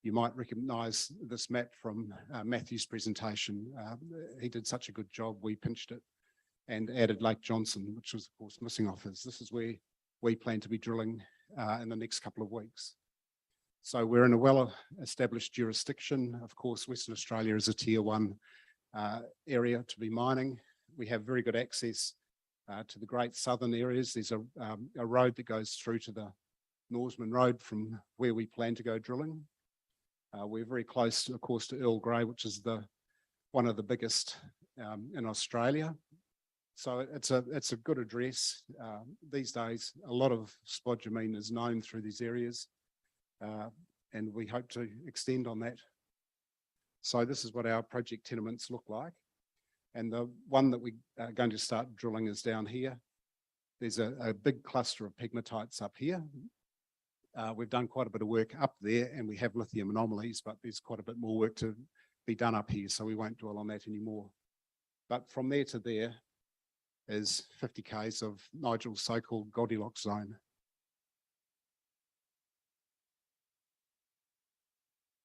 You might recognise this map from Matthew's presentation. He did such a good job, we pinched it and added Lake Johnson, which was of course missing off his. This is where we plan to be drilling in the next couple of weeks. So we're in a well-established jurisdiction. Of course, Western Australia is a tier 1 area to be mining. We have very good access to the great southern areas. There's a road that goes through to the Norseman Road from where we plan to go drilling. We're very close, of course, to Earl Grey, which is one of the biggest in Australia. So it's a good address. These days, a lot of spodumene is known through these areas, and we hope to extend on that. So this is what our project tenements look like. And the one that we are going to start drilling is down here. There's a big cluster of pegmatites up here. We've done quite a bit of work up there and we have lithium anomalies, but there's quite a bit more work to be done up here, so we won't dwell on that anymore. But from there to there is 50 k's of Nigel's so-called Goldilocks zone.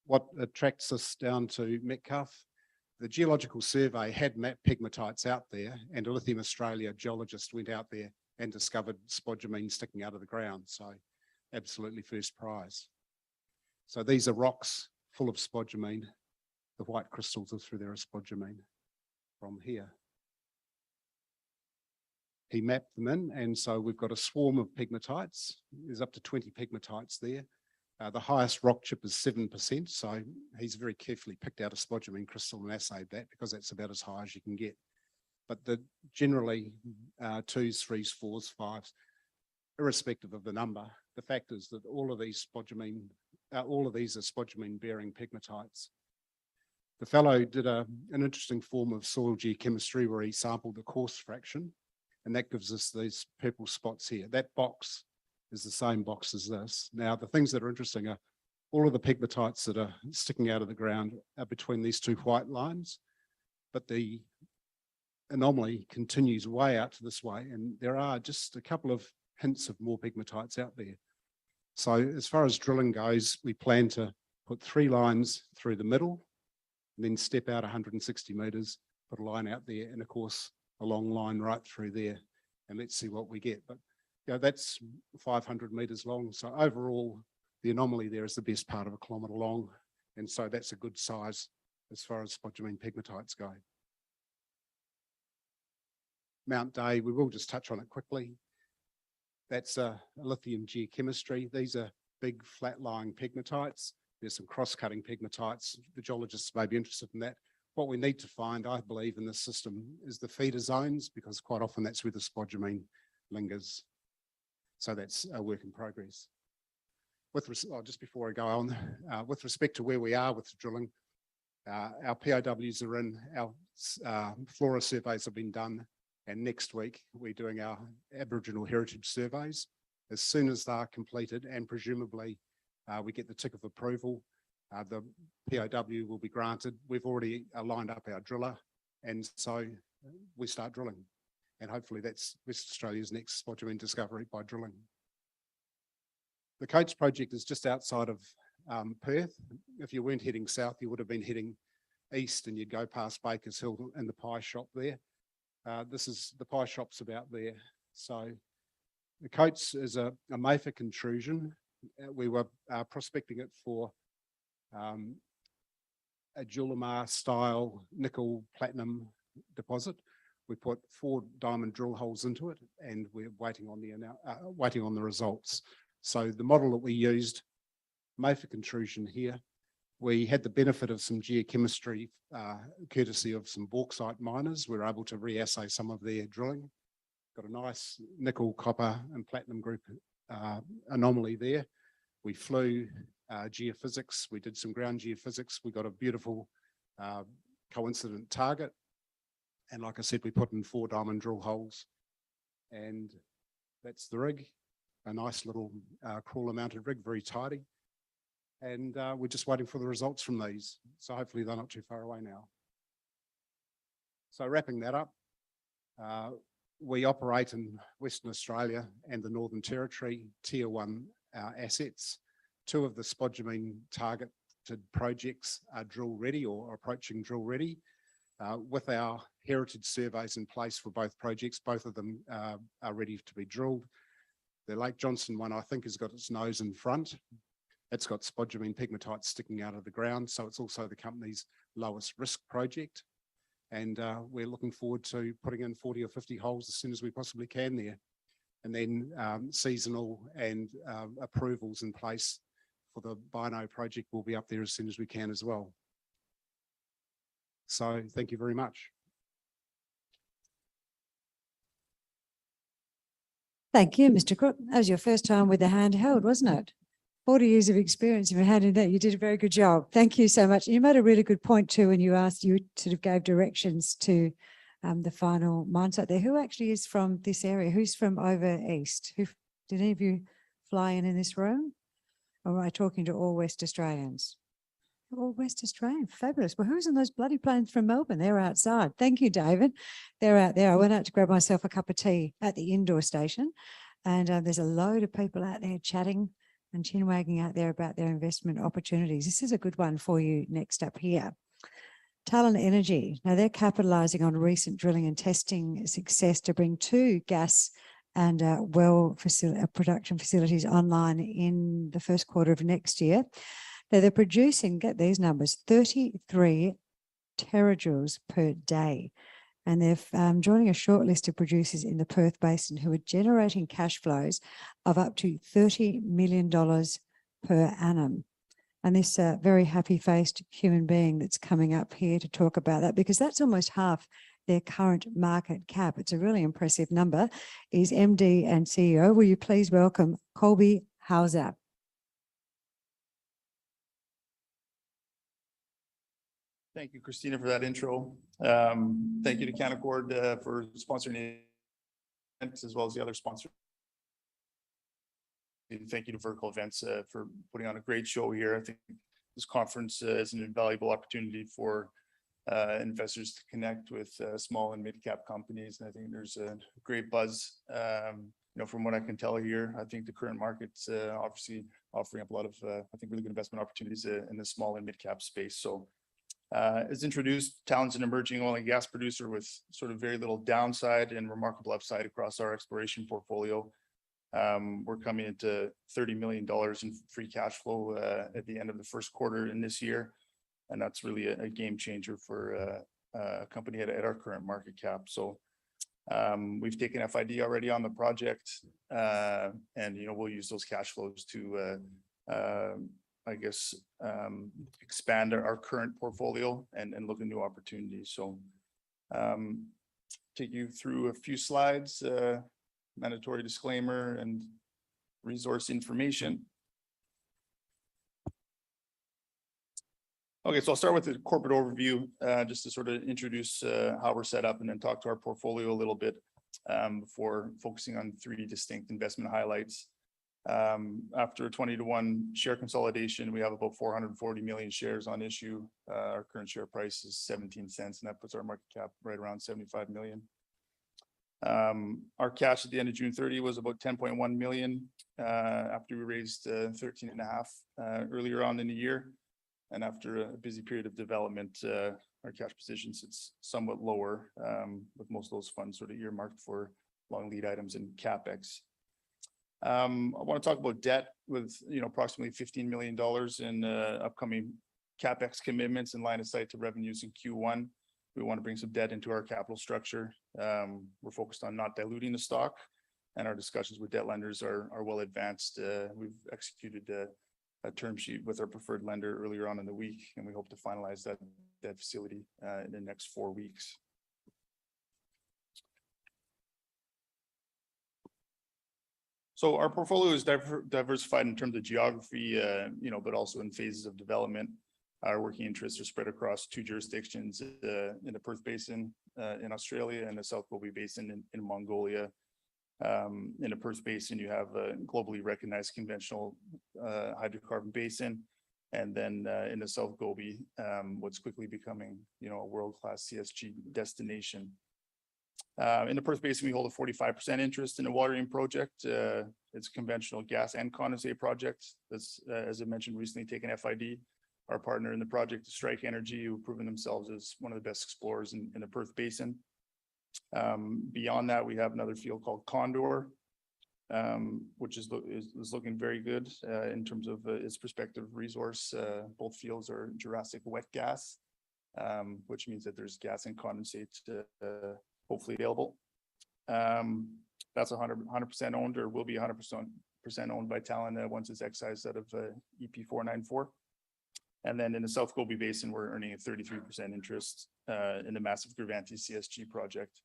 What attracts us down to Metcalfe? The Geological Survey had mapped pegmatites out there, and a Lithium Australia geologist went out there and discovered spodumene sticking out of the ground. So absolutely first prize. So these are rocks full of spodumene. The white crystals are through there are spodumene from here. He mapped them in, and so we've got a swarm of pegmatites. There's up to 20 pegmatites there. The highest rock chip is 7%, so he's very carefully picked out a spodumene crystal and assayed that because that's about as high as you can get. But the generally 2s, 3s, 4s, 5s, irrespective of the number, the fact is that all of these are spodumene-bearing pegmatites. The fellow did an interesting form of soil geochemistry where he sampled the coarse fraction, and that gives us these purple spots here. That box is the same box as this. Now, the things that are interesting are all of the pegmatites that are sticking out of the ground are between these two white lines, but the anomaly continues way out to this way, and there are just a couple of hints of more pegmatites out there. So as far as drilling goes, we plan to put 3 lines through the middle, and then step out 160 metres, put a line out there, and of course, a long line right through there, and let's see what we get. But you know, that's 500 metres long. So overall, the anomaly there is the best part of 1 kilometre long. And so that's a good size as far as spodumene pegmatites go. Mount Day, we will just touch on it quickly. That's a lithium geochemistry. These are big flat-lying pegmatites. There's some cross-cutting pegmatites. The geologists may be interested in that. What we need to find, I believe, in this system is the feeder zones, because quite often that's where the spodumene lingers. So that's a work in progress. Just before I go on, with respect to where we are with the drilling, our POWs are in, our flora surveys have been done, and next week we're doing our Aboriginal heritage surveys. As soon as they're completed, and presumably we get the tick of approval, the POW will be granted. We've already lined up our driller, and so we start drilling. And hopefully that's West Australia's next spodumene discovery by drilling. The Coates project is just outside of Perth. If you weren't heading south, you would have been heading east, and you'd go past Baker's Hill and the pie shop there. The pie shop's about there. So the Coates is a mafic intrusion. We were prospecting it for a Julimar style nickel platinum deposit. We put 4 diamond drill holes into it, and we're waiting on the results. So the model that we used, mafic intrusion here, we had the benefit of some geochemistry, courtesy of some bauxite miners. We were able to re-assay some of their drilling. Got a nice nickel, copper and platinum group anomaly there. We flew geophysics. We did some ground geophysics. We got a beautiful coincident target. And like I said, we put in 4 diamond drill holes, and that's the rig, a nice little crawler mounted rig, very tidy. And we're just waiting for the results from these. So hopefully they're not too far away now. So wrapping that up, we operate in Western Australia and the Northern Territory, Tier 1 assets. 2 of the spodumene targeted projects are drill ready or approaching drill ready. With our heritage surveys in place for both projects, both of them are ready to be drilled. The Lake Johnson one, I think, has got its nose in front. It's got spodumene pegmatites sticking out of the ground, so it's also the company's lowest risk project. And we're looking forward to putting in 40 or 50 holes as soon as we possibly can there. And then seasonal and approvals in place for the Bino project will be up there as soon as we can as well. So thank you very much. Thank you, Mr. Crook. That was your first time with the handheld, wasn't it? 40 years of experience in handling that. You did a very good job. Thank you so much. You made a really good point too, when you sort of gave directions to the final mine site there. Who actually is from this area? Who's from over east? Did any of you fly in this room? Or am I talking to all West Australians? All West Australian, fabulous. Well, who's in those bloody planes from Melbourne? They're outside. Thank you, David. They're out there. I went out to grab myself a cup of tea at the indoor station, and there's a load of people out there chatting and chin wagging out there about their investment opportunities. This is a good one for you next up here. Talon Energy. Now they're capitalising on recent drilling and testing success to bring 2 gas and production facilities online in the first quarter of next year. Now they're producing, get these numbers, 33 terajoules per day. And they're joining a short list of producers in the Perth Basin who are generating cash flows of up to $30 million per annum. And this very happy-faced human being that's coming up here to talk about that, because that's almost half their current market cap. It's a really impressive number, is MD and CEO. Will you please welcome Colby Hauser? Thank you, Christina, for that intro. Thank you to Canaccord for sponsoring the event, as well as the other sponsors. And thank you to Vertical Events for putting on a great show here. I think this conference is an invaluable opportunity for investors to connect with small and mid-cap companies. And I think there's a great buzz. From what I can tell here, I think the current market's obviously offering up a lot of, I think, really good investment opportunities in the small and mid-cap space. So as introduced, Talon's an emerging oil and gas producer with sort of very little downside and remarkable upside across our exploration portfolio. We're coming into $30 million in free cash flow at the end of the first quarter in this year. And that's really a game changer for a company at our current market cap. So we've taken FID already on the project, and we'll use those cash flows to expand our current portfolio and look at new opportunities. So take you through a few slides, mandatory disclaimer and resource information. Okay, so I'll start with the corporate overview, just to sort of introduce how we're set up and then talk to our portfolio a little bit before focusing on 3 distinct investment highlights. After a 20-to-1 share consolidation, we have about 440 million shares on issue. Our current share price is 17 cents, and that puts our market cap right around 75 million. Our cash at the end of June 30 was about 10.1 million after we raised 13.5 earlier on in the year. And after a busy period of development, our cash position sits somewhat lower, with most of those funds sort of earmarked for long lead items and CapEx. I want to talk about debt with approximately $15 million in upcoming CapEx commitments and line of sight to revenues in Q1. We want to bring some debt into our capital structure. We're focused on not diluting the stock, and our discussions with debt lenders are well advanced. We've executed a term sheet with our preferred lender earlier on in the week, and we hope to finalize that debt facility in the next 4 weeks. So our portfolio is diversified in terms of geography, but also in phases of development. Our working interests are spread across 2 jurisdictions, in the Perth Basin in Australia and the South Gobi Basin in Mongolia. In the Perth Basin, you have a globally recognized conventional hydrocarbon basin. And then in the South Gobi, what's quickly becoming, a world-class CSG destination. In the Perth Basin, we hold a 45% interest in the Waterine project. It's a conventional gas and condensate project that's, as I mentioned, recently taken FID. Our partner in the project is Strike Energy, who've proven themselves as one of the best explorers in the Perth Basin. Beyond that, we have another field called Condor, which is looking very good in terms of its prospective resource. Both fields are Jurassic wet gas, which means that there's gas and condensate hopefully available. That's 100% owned, or will be 100% owned by Talon once it's excised out of EP 494. And then in the South Gobi Basin, we're earning a 33% interest in the massive Gravanti CSG project.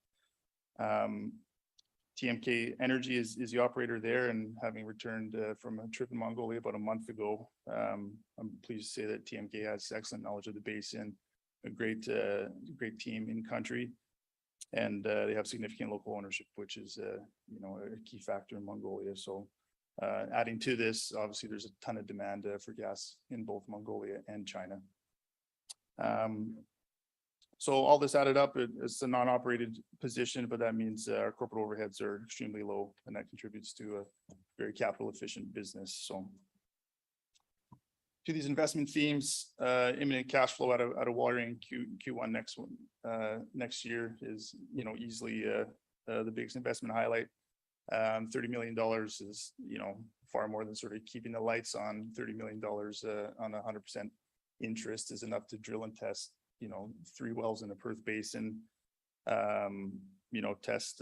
TMK Energy is the operator there, and having returned from a trip in Mongolia about a month ago, I'm pleased to say that TMK has excellent knowledge of the basin, a great team in country. And they have significant local ownership, which is, you know, a key factor in Mongolia. So adding to this, obviously, there's a ton of demand for gas in both Mongolia and China. So all this added up, it's a non-operated position, but that means our corporate overheads are extremely low, and that contributes to a very capital efficient business. So to these investment themes, imminent cash flow out of Walyering Q1 next year is, you know, easily the biggest investment highlight. $30 million is, you know, far more than sort of keeping the lights on. $30 million on 100% interest is enough to drill and test, you know, 3 wells in the Perth Basin, you know, test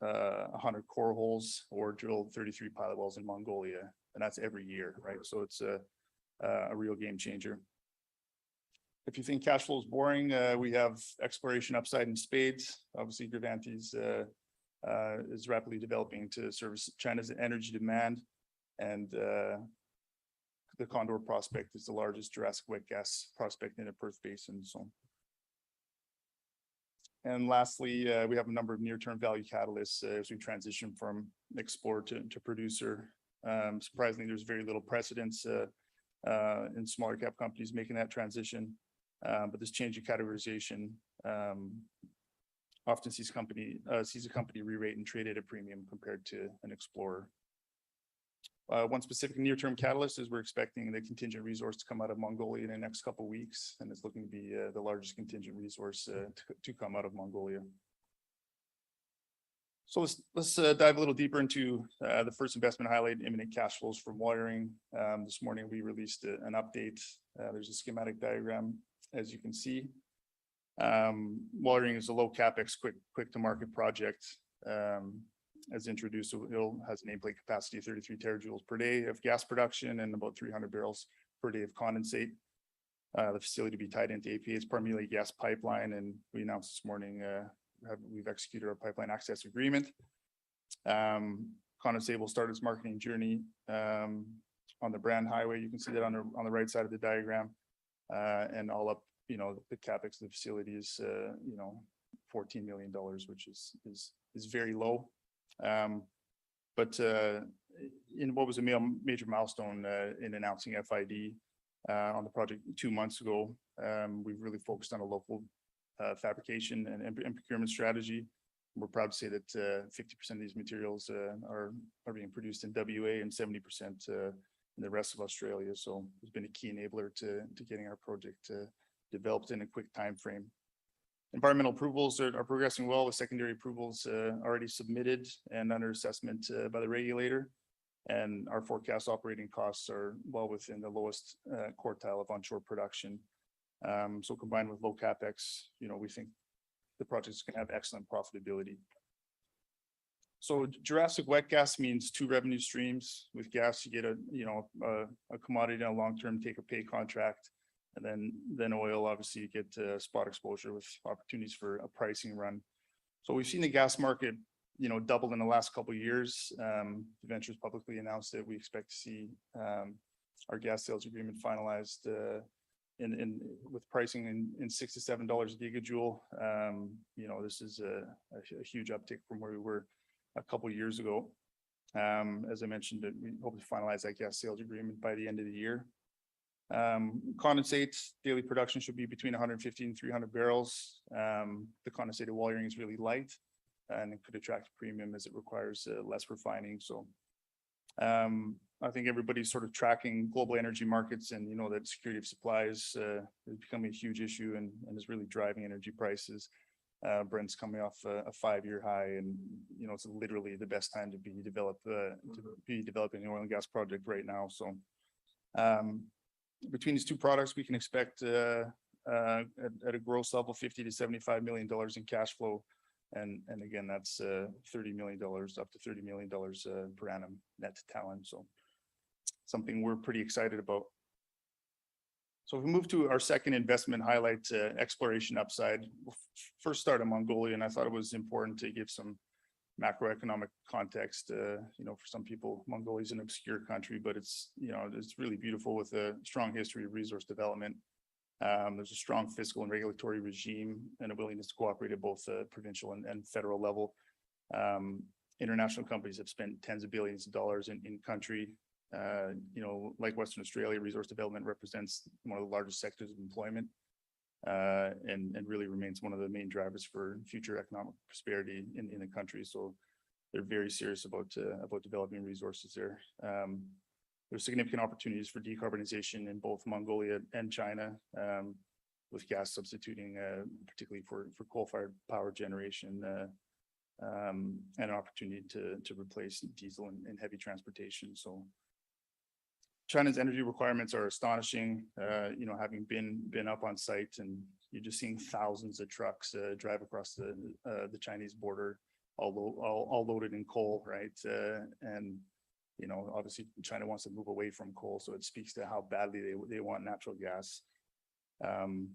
100 core holes or drill 33 pilot wells in Mongolia. And that's every year, right? So it's a real game changer. If you think cash flow is boring, we have exploration upside in spades. Obviously, Gravantes is rapidly developing to service China's energy demand. And the Condor prospect is the largest Jurassic wet gas prospect in the Perth Basin. So, and lastly, we have a number of near-term value catalysts as we transition from explorer to producer. Surprisingly, there's very little precedence in smaller cap companies making that transition. But this change in categorization often sees a company re-rate and trade at a premium compared to an explorer. One specific near-term catalyst is we're expecting the contingent resource to come out of Mongolia in the next couple of weeks, and it's looking to be the largest contingent resource to come out of Mongolia. So let's dive a little deeper into the first investment highlight, imminent cash flows from Walyering. This morning we released an update. There's a schematic diagram, as you can see. Walyering is a low capex, quick to market project. As introduced, it has a nameplate capacity of 33 terajoules per day of gas production and about 300 barrels per day of condensate. The facility to be tied into APA is primarily a gas pipeline, and we announced this morning we've executed our pipeline access agreement. Condensate will start its marketing journey on the Brand Highway. You can see that on the right side of the diagram, and all up, you know, the capex of the facility is, you know, $14 million, which is very low. But in what was a major milestone in announcing FID on the project 2 months ago, we've really focused on a local fabrication and procurement strategy. We're proud to say that 50% of these materials are being produced in WA and 70% in the rest of Australia. So it's been a key enabler to getting our project developed in a quick time frame. Environmental approvals are progressing well, with secondary approvals already submitted and under assessment by the regulator. And our forecast operating costs are well within the lowest quartile of onshore production. So combined with low capex, you know, we think the project is going to have excellent profitability. So Jurassic wet gas means 2 revenue streams. With gas, you get a commodity and a long-term take-or-pay contract. And then oil, obviously, you get spot exposure with opportunities for a pricing run. So we've seen the gas market, you know, double in the last couple of years. Ventures publicly announced that we expect to see our gas sales agreement finalized with pricing in $6 to $7 a gigajoule. You know, this is a huge uptick from where we were a couple of years ago. As I mentioned, we hope to finalize that gas sales agreement by the end of the year. Condensate daily production should be between 150 and 300 barrels. The condensate at Walyering is really light, and it could attract a premium as it requires less refining. So I think everybody's sort of tracking global energy markets, and you know that security of supply is becoming a huge issue and is really driving energy prices. Brent's coming off a 5-year high, and you know it's literally the best time to be developing an oil and gas project right now. So between these two products, we can expect at a gross level $50 to $75 million in cash flow, and again that's $30 million up to $30 million per annum net to Talon. So something we're pretty excited about. So if we move to our second investment highlight, exploration upside. We'll first start in Mongolia, and I thought it was important to give some macroeconomic context. You know, for some people, Mongolia is an obscure country, but it's, you know, it's really beautiful with a strong history of resource development. There's a strong fiscal and regulatory regime and a willingness to cooperate at both the provincial and federal level. International companies have spent tens of billions of dollars in country. Like Western Australia, resource development represents one of the largest sectors of employment, and really remains one of the main drivers for future economic prosperity in the country. So they're very serious about developing resources there. There's significant opportunities for decarbonization in both Mongolia and China, with gas substituting, particularly for coal-fired power generation, and an opportunity to replace diesel and heavy transportation. So China's energy requirements are astonishing. Having been up on site, and you're just seeing thousands of trucks drive across the Chinese border, all loaded in coal, right? Obviously China wants to move away from coal, so it speaks to how badly they want natural gas. And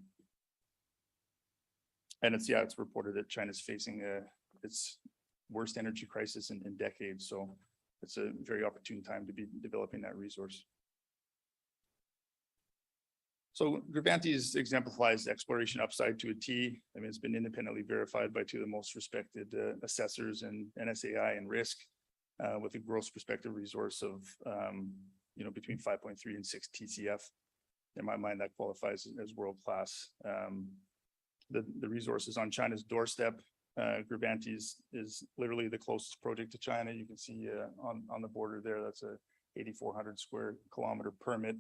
it's reported that China's facing its worst energy crisis in decades. So it's a very opportune time to be developing that resource. So Gravantes exemplifies exploration upside to a T. I mean, it's been independently verified by two of the most respected assessors in NSAI and risk, with a gross prospective resource of between 5.3 and 6 TCF. In my mind, that qualifies as world-class. The resource is on China's doorstep. Gravantes is literally the closest project to China. You can see on the border there, that's a 8,400 square kilometer permit.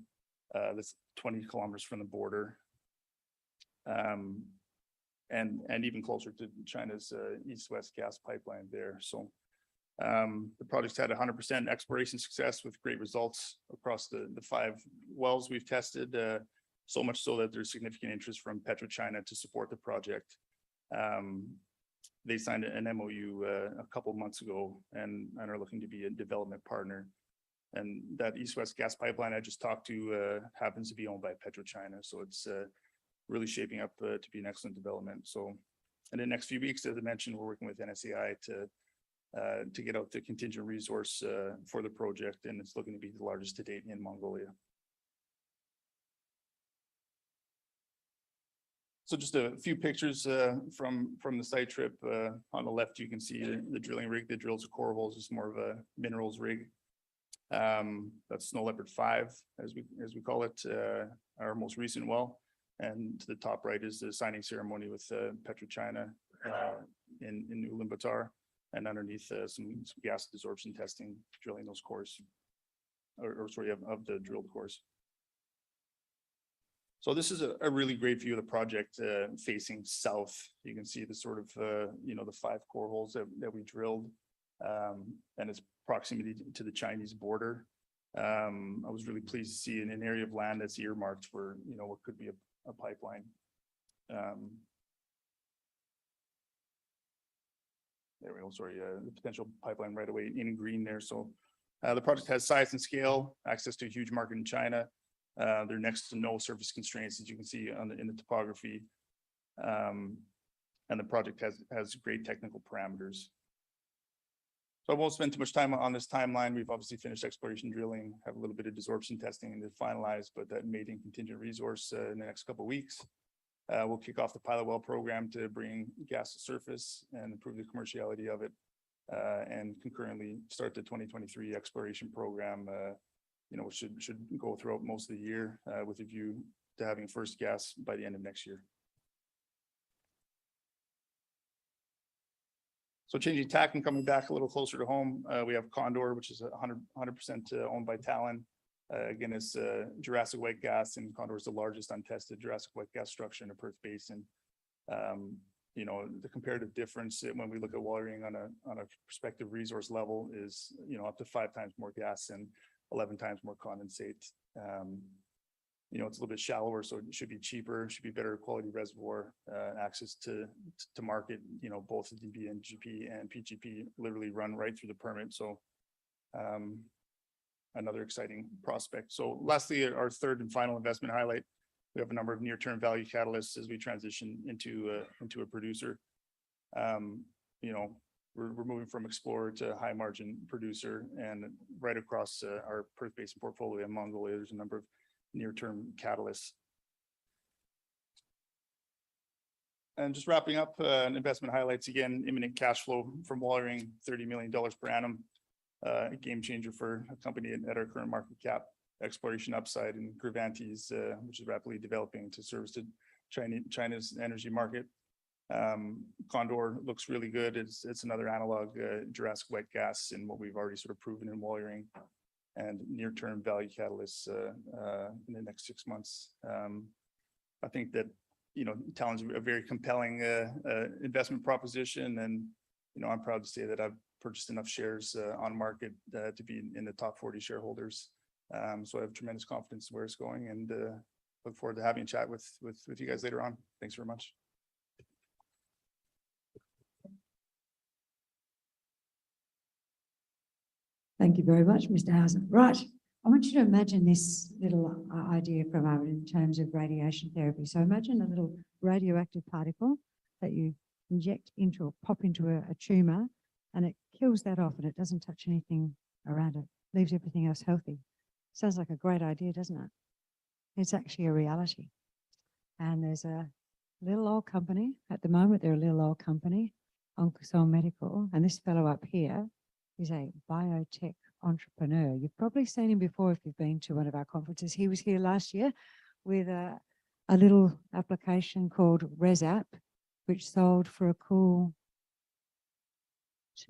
That's 20 kilometers from the border. And even closer to China's east-west gas pipeline there. So the project's had 100% exploration success with great results across the 5 wells we've tested, so much so that there's significant interest from PetroChina to support the project. They signed an MOU a couple of months ago and are looking to be a development partner. And that east-west gas pipeline I just talked to happens to be owned by PetroChina. So it's really shaping up to be an excellent development. So in the next few weeks, as I mentioned, we're working with NSAI to get out the contingent resource for the project, and it's looking to be the largest to date in Mongolia. So just a few pictures from the site trip. On the left, you can see the drilling rig that drills the core holes. It's more of a minerals rig. That's Snow Leopard 5, as we call it, our most recent well. And to the top right is the signing ceremony with PetroChina in Ulaanbaatar, and underneath some gas desorption testing, drilling those cores, of the drilled cores. So this is a really great view of the project facing south. You can see the sort of, the 5 core holes that we drilled, and its proximity to the Chinese border. I was really pleased to see an area of land that's earmarked for, what could be a pipeline. There we go, sorry, the potential pipeline right away in green there. So the project has size and scale, access to a huge market in China. There are next to no surface constraints, as you can see in the topography. And the project has great technical parameters. So I won't spend too much time on this timeline. We've obviously finished exploration drilling, have a little bit of desorption testing to finalize, but that maiden contingent resource in the next couple of weeks. We'll kick off the pilot well program to bring gas to surface and improve the commerciality of it, and concurrently start the 2023 exploration program, which should go throughout most of the year, with a view to having first gas by the end of next year. So changing tack and coming back a little closer to home, we have Condor, which is 100% owned by Talon. Again, it's Jurassic white gas, and Condor is the largest untested Jurassic white gas structure in the Perth Basin. The comparative difference when we look at watering on a prospective resource level is, up to 5 times more gas and 11 times more condensate. It's a little bit shallower, so it should be cheaper, should be better quality reservoir, access to market. Both the DBNGP and PGP literally run right through the permit. So another exciting prospect. So lastly, our third and final investment highlight, we have a number of near-term value catalysts as we transition into a producer. We're moving from explorer to high margin producer, and right across our Perth Basin portfolio in Mongolia, there's a number of near-term catalysts. And just wrapping up, investment highlights again, imminent cash flow from Wallering, $30 million per annum. A game changer for a company at our current market cap. Exploration upside in Gravantes, which is rapidly developing to service the China's energy market. Condor looks really good. It's another analog Jurassic wet gas in what we've already sort of proven in Wallering, and near-term value catalysts in the next 6 months. I think that, Talon's a very compelling investment proposition, and I'm proud to say that I've purchased enough shares on market to be in the top 40 shareholders. So I have tremendous confidence in where it's going, and look forward to having a chat with you guys later on. Thanks very much. Thank you very much, Mr. Hauser. Right. I want you to imagine this little idea for a moment in terms of radiation therapy. So imagine a little radioactive particle that you inject into or pop into a tumor, and it kills that off and it doesn't touch anything around it, leaves everything else healthy. Sounds like a great idea, doesn't it? It's actually a reality. And there's a little old company, at the moment they're a little old company, OncoSil Medical, and this fellow up here is a biotech entrepreneur. You've probably seen him before if you've been to one of our conferences. He was here last year with a little application called ResApp, which sold for a cool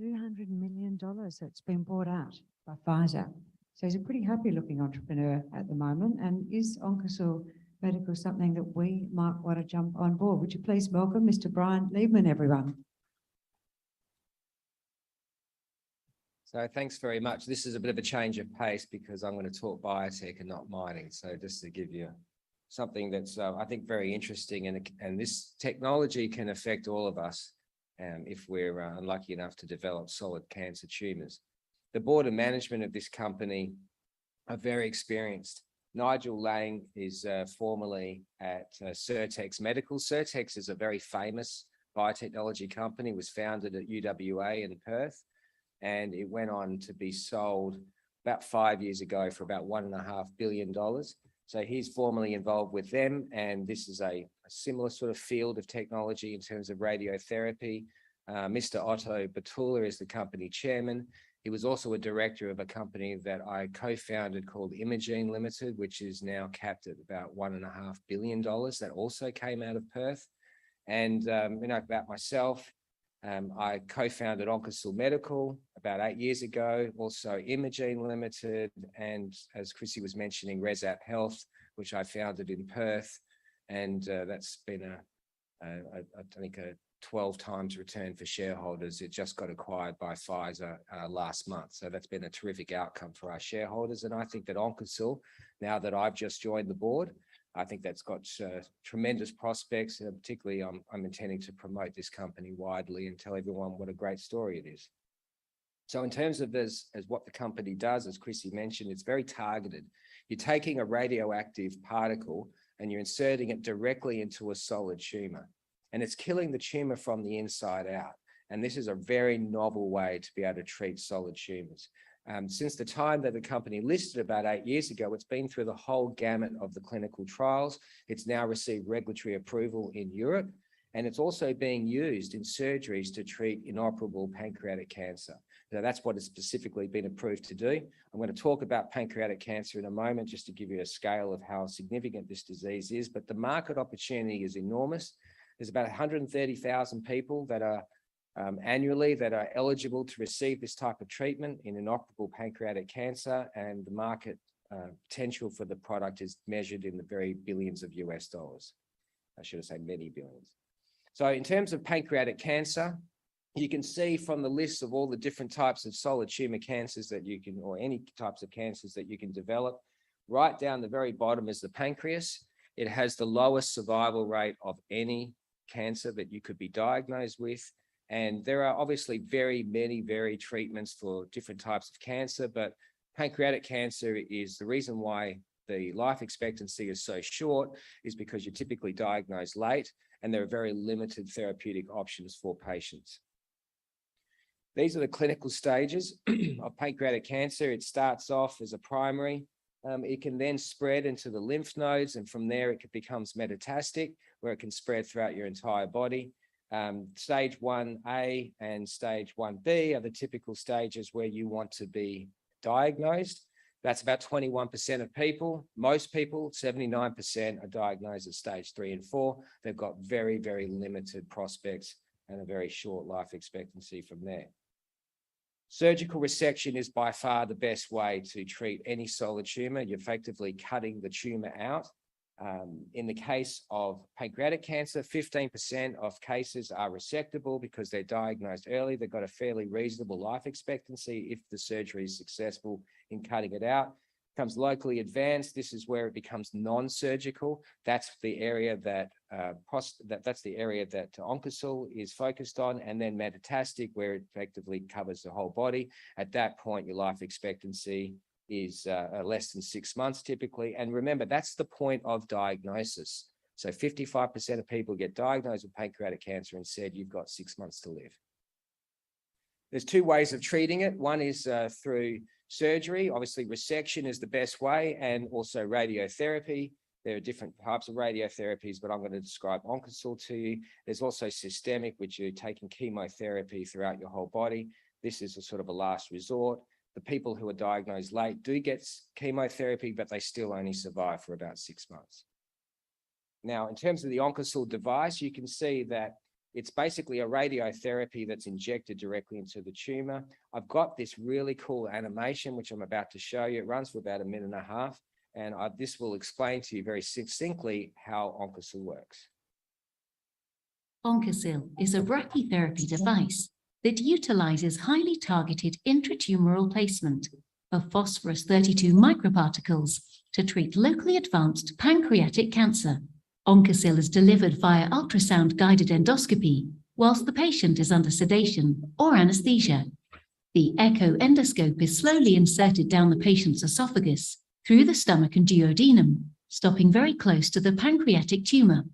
$200 million. So it's been bought out by Pfizer. So he's a pretty happy looking entrepreneur at the moment. And is OncoSil Medical something that we might want to jump on board? Would you please welcome Mr. Leedman, everyone? So thanks very much. This is a bit of a change of pace because I'm going to talk biotech and not mining. So just to give you something that's, I think, very interesting, and this technology can affect all of us if we're unlucky enough to develop solid cancer tumors. The board and management of this company are very experienced. Nigel Lang is formerly at Certex Medical. Certex is a very famous biotechnology company, was founded at UWA in Perth, and it went on to be sold about 5 years ago for about $1.5 billion. So he's formerly involved with them, and this is a similar sort of field of technology in terms of radiotherapy. Mr. Otto Batula is the company chairman. He was also a director of a company that I co-founded called Imagene Limited, which is now capped at about $1.5 billion. That also came out of Perth. And about myself, I co-founded OncoSil Medical about 8 years ago, also Imagene Limited, and as Chrissy was mentioning, ResApp Health, which I founded in Perth. And that's been I think a 12 times return for shareholders. It just got acquired by Pfizer last month. So that's been a terrific outcome for our shareholders. And I think that OncoSil, now that I've just joined the board, I think that's got tremendous prospects. Particularly, I'm intending to promote this company widely and tell everyone what a great story it is. So in terms of as what the company does, as Chrissy mentioned, it's very targeted. You're taking a radioactive particle and you're inserting it directly into a solid tumor. And it's killing the tumor from the inside out. And this is a very novel way to be able to treat solid tumors. Since the time that the company listed about 8 years ago, it's been through the whole gamut of the clinical trials. It's now received regulatory approval in Europe, and it's also being used in surgeries to treat inoperable pancreatic cancer. Now, that's what it's specifically been approved to do. I'm going to talk about pancreatic cancer in a moment, just to give you a scale of how significant this disease is, but the market opportunity is enormous. There's about 130,000 people that are annually that are eligible to receive this type of treatment in inoperable pancreatic cancer, and the market potential for the product is measured in the very billions of US dollars. I should have said many billions. So in terms of pancreatic cancer, you can see from the list of all the different types of solid tumor cancers that you can, or any types of cancers that you can develop, right down the very bottom is the pancreas. It has the lowest survival rate of any cancer that you could be diagnosed with. And there are obviously very many varied treatments for different types of cancer, but pancreatic cancer is the reason why the life expectancy is so short is because you're typically diagnosed late and there are very limited therapeutic options for patients. These are the clinical stages of pancreatic cancer. It starts off as a primary It can then spread into the lymph nodes, and from there it becomes metastatic, where it can spread throughout your entire body. Stage 1A and stage 1B are the typical stages where you want to be diagnosed. That's about 21% of people. Most people, 79%, are diagnosed at stage 3 and 4. They've got very, very limited prospects and a very short life expectancy from there. Surgical resection is by far the best way to treat any solid tumor. You're effectively cutting the tumor out. In the case of pancreatic cancer, 15% of cases are resectable because they're diagnosed early. They've got a fairly reasonable life expectancy if the surgery is successful in cutting it out. It becomes locally advanced. This is where it becomes non-surgical. That's the area that OncoSil is focused on, and then metastatic, where it effectively covers the whole body. At that point, your life expectancy is less than 6 months typically. And remember, that's the point of diagnosis. So 55% of people get diagnosed with pancreatic cancer and said, you've got 6 months to live. There's 2 ways of treating it. One is through surgery. Obviously, resection is the best way, and also radiotherapy. There are different types of radiotherapies, but I'm going to describe OncoSil to you. There's also systemic, which you're taking chemotherapy throughout your whole body. This is a sort of a last resort. The people who are diagnosed late do get chemotherapy, but they still only survive for about 6 months. Now, in terms of the OncoSil device, you can see that it's basically a radiotherapy that's injected directly into the tumor. I've got this really cool animation, which I'm about to show you. It runs for about 1.5 minutes, and this will explain to you very succinctly how OncoSil works. OncoSil is a brachytherapy device that utilizes highly targeted intratumoral placement of phosphorus-32 microparticles to treat locally advanced pancreatic cancer. OncoSil is delivered via ultrasound-guided endoscopy whilst the patient is under sedation or anesthesia. The echo endoscope is slowly inserted down the patient's esophagus through the stomach and duodenum, stopping very close to the pancreatic tumor.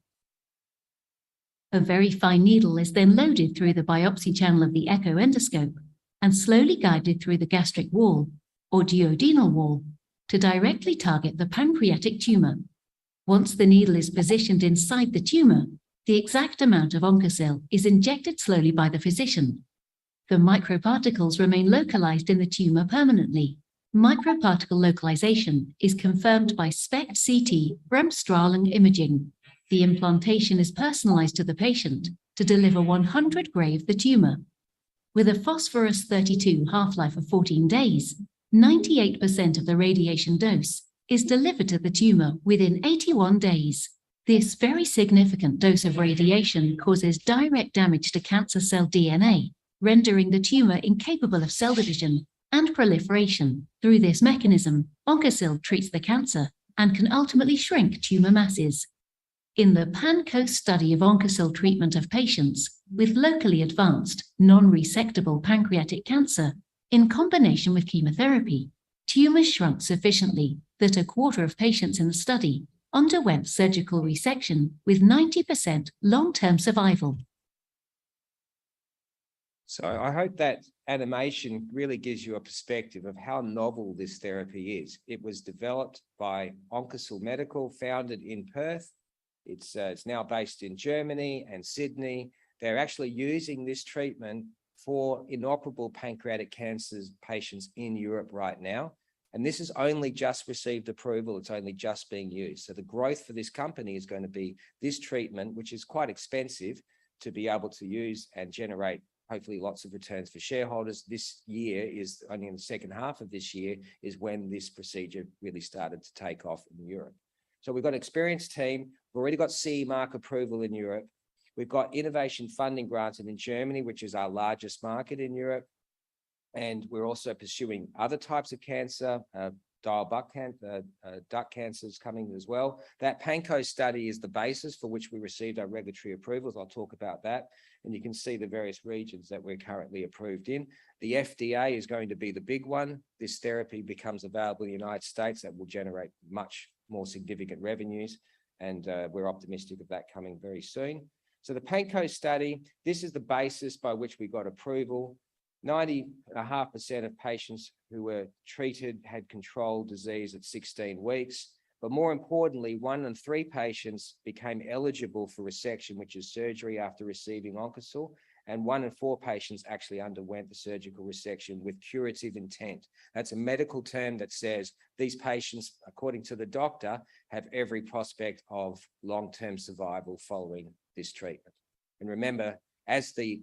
A very fine needle is then loaded through the biopsy channel of the echo endoscope and slowly guided through the gastric wall or duodenal wall to directly target the pancreatic tumor. Once the needle is positioned inside the tumor, the exact amount of OncoSil is injected slowly by the physician. The microparticles remain localized in the tumor permanently. Microparticle localization is confirmed by SPECT-CT Bremsstrahlung imaging. The implantation is personalized to the patient to deliver 100 gray of the tumor. With a phosphorus-32 half-life of 14 days, 98% of the radiation dose is delivered to the tumor within 81 days. This very significant dose of radiation causes direct damage to cancer cell DNA, rendering the tumor incapable of cell division and proliferation. Through this mechanism, OncoSil treats the cancer and can ultimately shrink tumor masses. In the PANCO study of OncoSil treatment of patients with locally advanced, non-resectable pancreatic cancer, in combination with chemotherapy, tumors shrunk sufficiently that a quarter of patients in the study underwent surgical resection with 90% long-term survival. So I hope that animation really gives you a perspective of how novel this therapy is. It was developed by OncoSil Medical, founded in Perth. It's now based in Germany and Sydney. They're actually using this treatment for inoperable pancreatic cancer patients in Europe right now. And this has only just received approval. It's only just being used. So the growth for this company is going to be this treatment, which is quite expensive to be able to use and generate hopefully lots of returns for shareholders. This year is only in the second half of this year is when this procedure really started to take off in Europe. So we've got an experienced team. We've already got CE mark approval in Europe. We've got innovation funding granted in Germany, which is our largest market in Europe. And we're also pursuing other types of cancer, duct cancers coming as well. That PANCO study is the basis for which we received our regulatory approvals. I'll talk about that. And you can see the various regions that we're currently approved in. The FDA is going to be the big one. This therapy becomes available in the United States. That will generate much more significant revenues. And we're optimistic of that coming very soon. So the PANCO study, this is the basis by which we got approval. 90.5% of patients who were treated had controlled disease at 16 weeks. But more importantly, 1 in 3 patients became eligible for resection, which is surgery after receiving OncoSil, and 1 in 4 patients actually underwent the surgical resection with curative intent. That's a medical term that says these patients, according to the doctor, have every prospect of long-term survival following this treatment. And remember, as the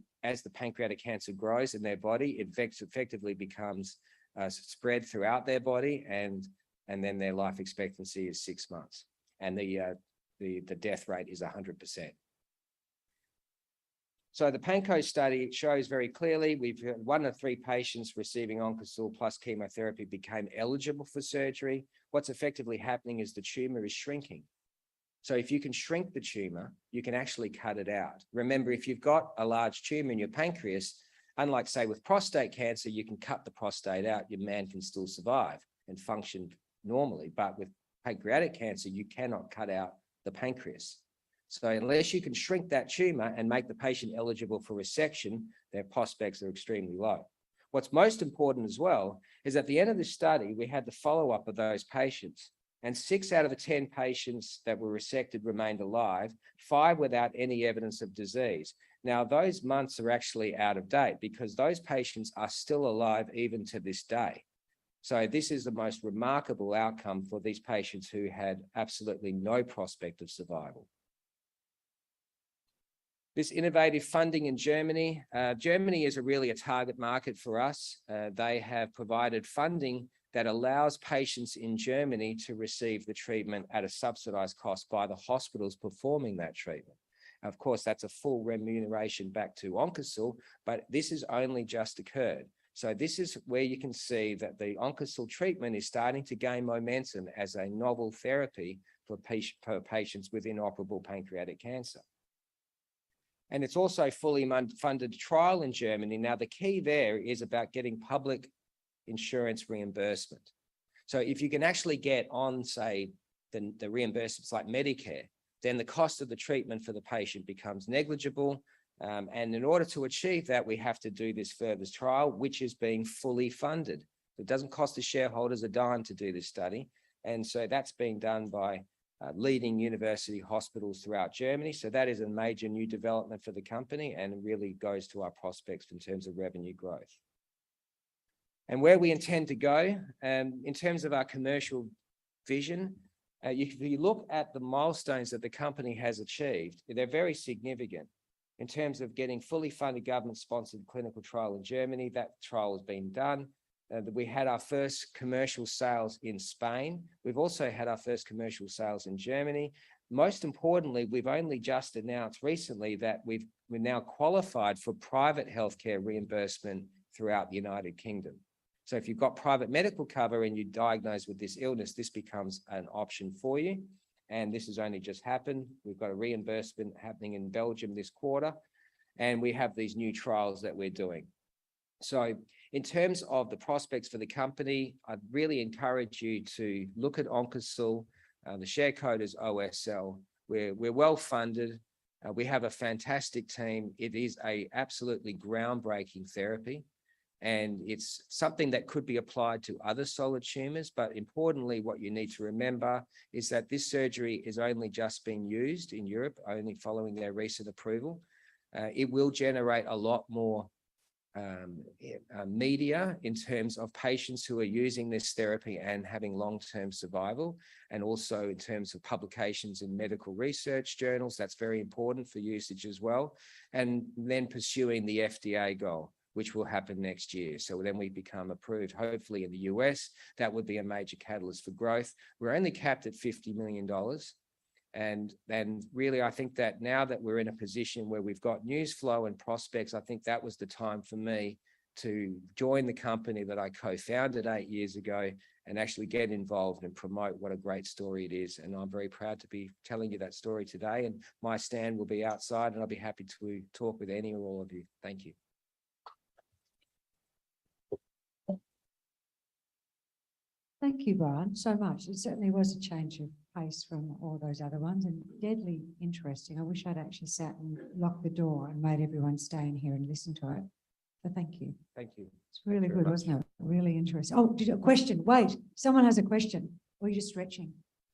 pancreatic cancer grows in their body, it effectively becomes spread throughout their body, and then their life expectancy is 6 months, and the death rate is 100%. So the PANCO study shows very clearly we've had 1 in 3 patients receiving OncoSil plus chemotherapy became eligible for surgery. What's effectively happening is the tumor is shrinking. So if you can shrink the tumor, you can actually cut it out. Remember, if you've got a large tumor in your pancreas, unlike say with prostate cancer, you can cut the prostate out, your man can still survive and function normally. But with pancreatic cancer, you cannot cut out the pancreas. So unless you can shrink that tumor and make the patient eligible for resection, their prospects are extremely low. What's most important as well is at the end of the study, we had the follow-up of those patients, and 6 out of the 10 patients that were resected remained alive, 5 without any evidence of disease. Now, those months are actually out of date because those patients are still alive even to this day. So this is the most remarkable outcome for these patients who had absolutely no prospect of survival. This innovative funding in Germany, Germany is really a target market for us. They have provided funding that allows patients in Germany to receive the treatment at a subsidized cost by the hospitals performing that treatment. Of course, that's a full remuneration back to OncoSil, but this has only just occurred. So this is where you can see that the OncoSil treatment is starting to gain momentum as a novel therapy for patients with inoperable pancreatic cancer. And it's also fully funded trial in Germany. Now, the key there is about getting public insurance reimbursement. So if you can actually get on, say, the reimbursements like Medicare, then the cost of the treatment for the patient becomes negligible. And in order to achieve that, we have to do this further trial, which is being fully funded. It doesn't cost the shareholders a dime to do this study. And so that's being done by leading university hospitals throughout Germany. So that is a major new development for the company and really goes to our prospects in terms of revenue growth. And where we intend to go, in terms of our commercial vision, if you look at the milestones that the company has achieved, they're very significant. In terms of getting fully funded government-sponsored clinical trial in Germany, that trial has been done. We had our first commercial sales in Spain. We've also had our first commercial sales in Germany. Most importantly, we've only just announced recently that we're now qualified for private healthcare reimbursement throughout the United Kingdom. So if you've got private medical cover and you're diagnosed with this illness, this becomes an option for you. And this has only just happened. We've got a reimbursement happening in Belgium this quarter, and we have these new trials that we're doing. So in terms of the prospects for the company, I'd really encourage you to look at OncoSil. The share code is OSL. We're well funded. We have a fantastic team. It is a absolutely groundbreaking therapy, and it's something that could be applied to other solid tumors. But importantly, what you need to remember is that this surgery is only just being used in Europe, only following their recent approval. It will generate a lot more media in terms of patients who are using this therapy and having long-term survival, and also in terms of publications in medical research journals. That's very important for usage as well. And then pursuing the FDA goal, which will happen next year. So then we become approved, hopefully in the US. That would be a major catalyst for growth. We're only capped at $50 million. And then really, I think that now that we're in a position where we've got news flow and prospects, I think that was the time for me to join the company that I co-founded 8 years ago and actually get involved and promote what a great story it is. And I'm very proud to be telling you that story today. And my stand will be outside, and I'll be happy to talk with any or all of you. Thank you. Thank you, Brian, so much. It certainly was a change of pace from all those other ones, and deadly interesting. I wish I'd actually sat and locked the door and made everyone stay in here and listen to it. So thank you. Thank you. It's really very good, much. wasn't it? Really interesting. Oh, did you, a question? Wait, someone has a question. Or are you just stretching?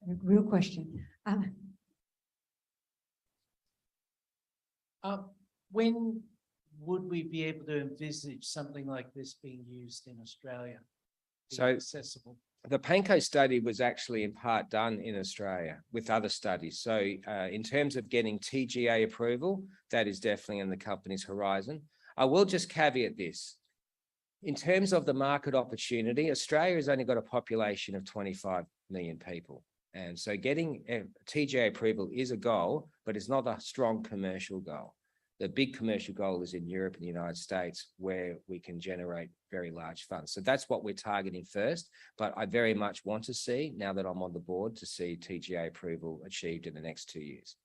A real question. When would we be able to envisage something like this being used in Australia? Being So- accessible. The Panko study was actually in part done in Australia with other studies. So in terms of getting TGA approval, that is definitely in the company's horizon. I will just caveat this. In terms of the market opportunity, Australia has only got a population of 25 million people. And so getting TGA approval is a goal, but it's not a strong commercial goal. The big commercial goal is in Europe and the United States, where we can generate very large funds. So that's what we're targeting first. But I very much want to see, now that I'm on the board, to see TGA approval achieved in the next 2 years.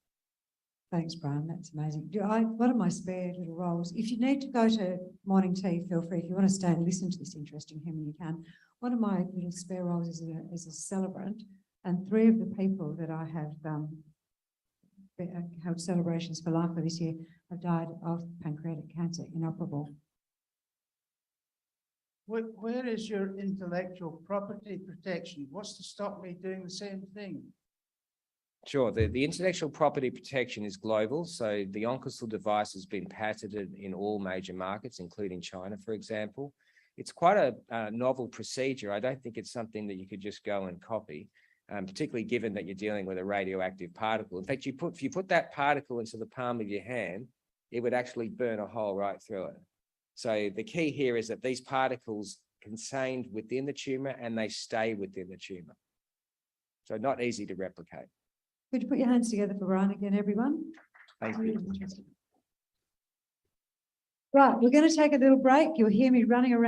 Thanks, Brian. That's amazing. One of my spare little roles, if you need to go to morning tea, feel free. If you want to stay and listen to this interesting human, you can. One of my little spare roles is a celebrant, and 3 of the people that I have held celebrations for life for this year have died of pancreatic cancer, inoperable. Where is your intellectual property protection? What's to stop me doing the same thing? Sure. The intellectual property protection is global. So the OncoSil device has been patented in all major markets, including China, for example. It's quite a novel procedure. I don't think it's something that you could just go and copy, particularly given that you're dealing with a radioactive particle. In fact, if you put that particle into the palm of your hand, it would actually burn a hole right through it. So the key here is that these particles contained within the tumor and they stay within the tumor. So not easy to replicate. Could you put your hands together for Brian again, everyone? Thank Really you. interesting. Right, we're going to take a little break. You'll hear me running around.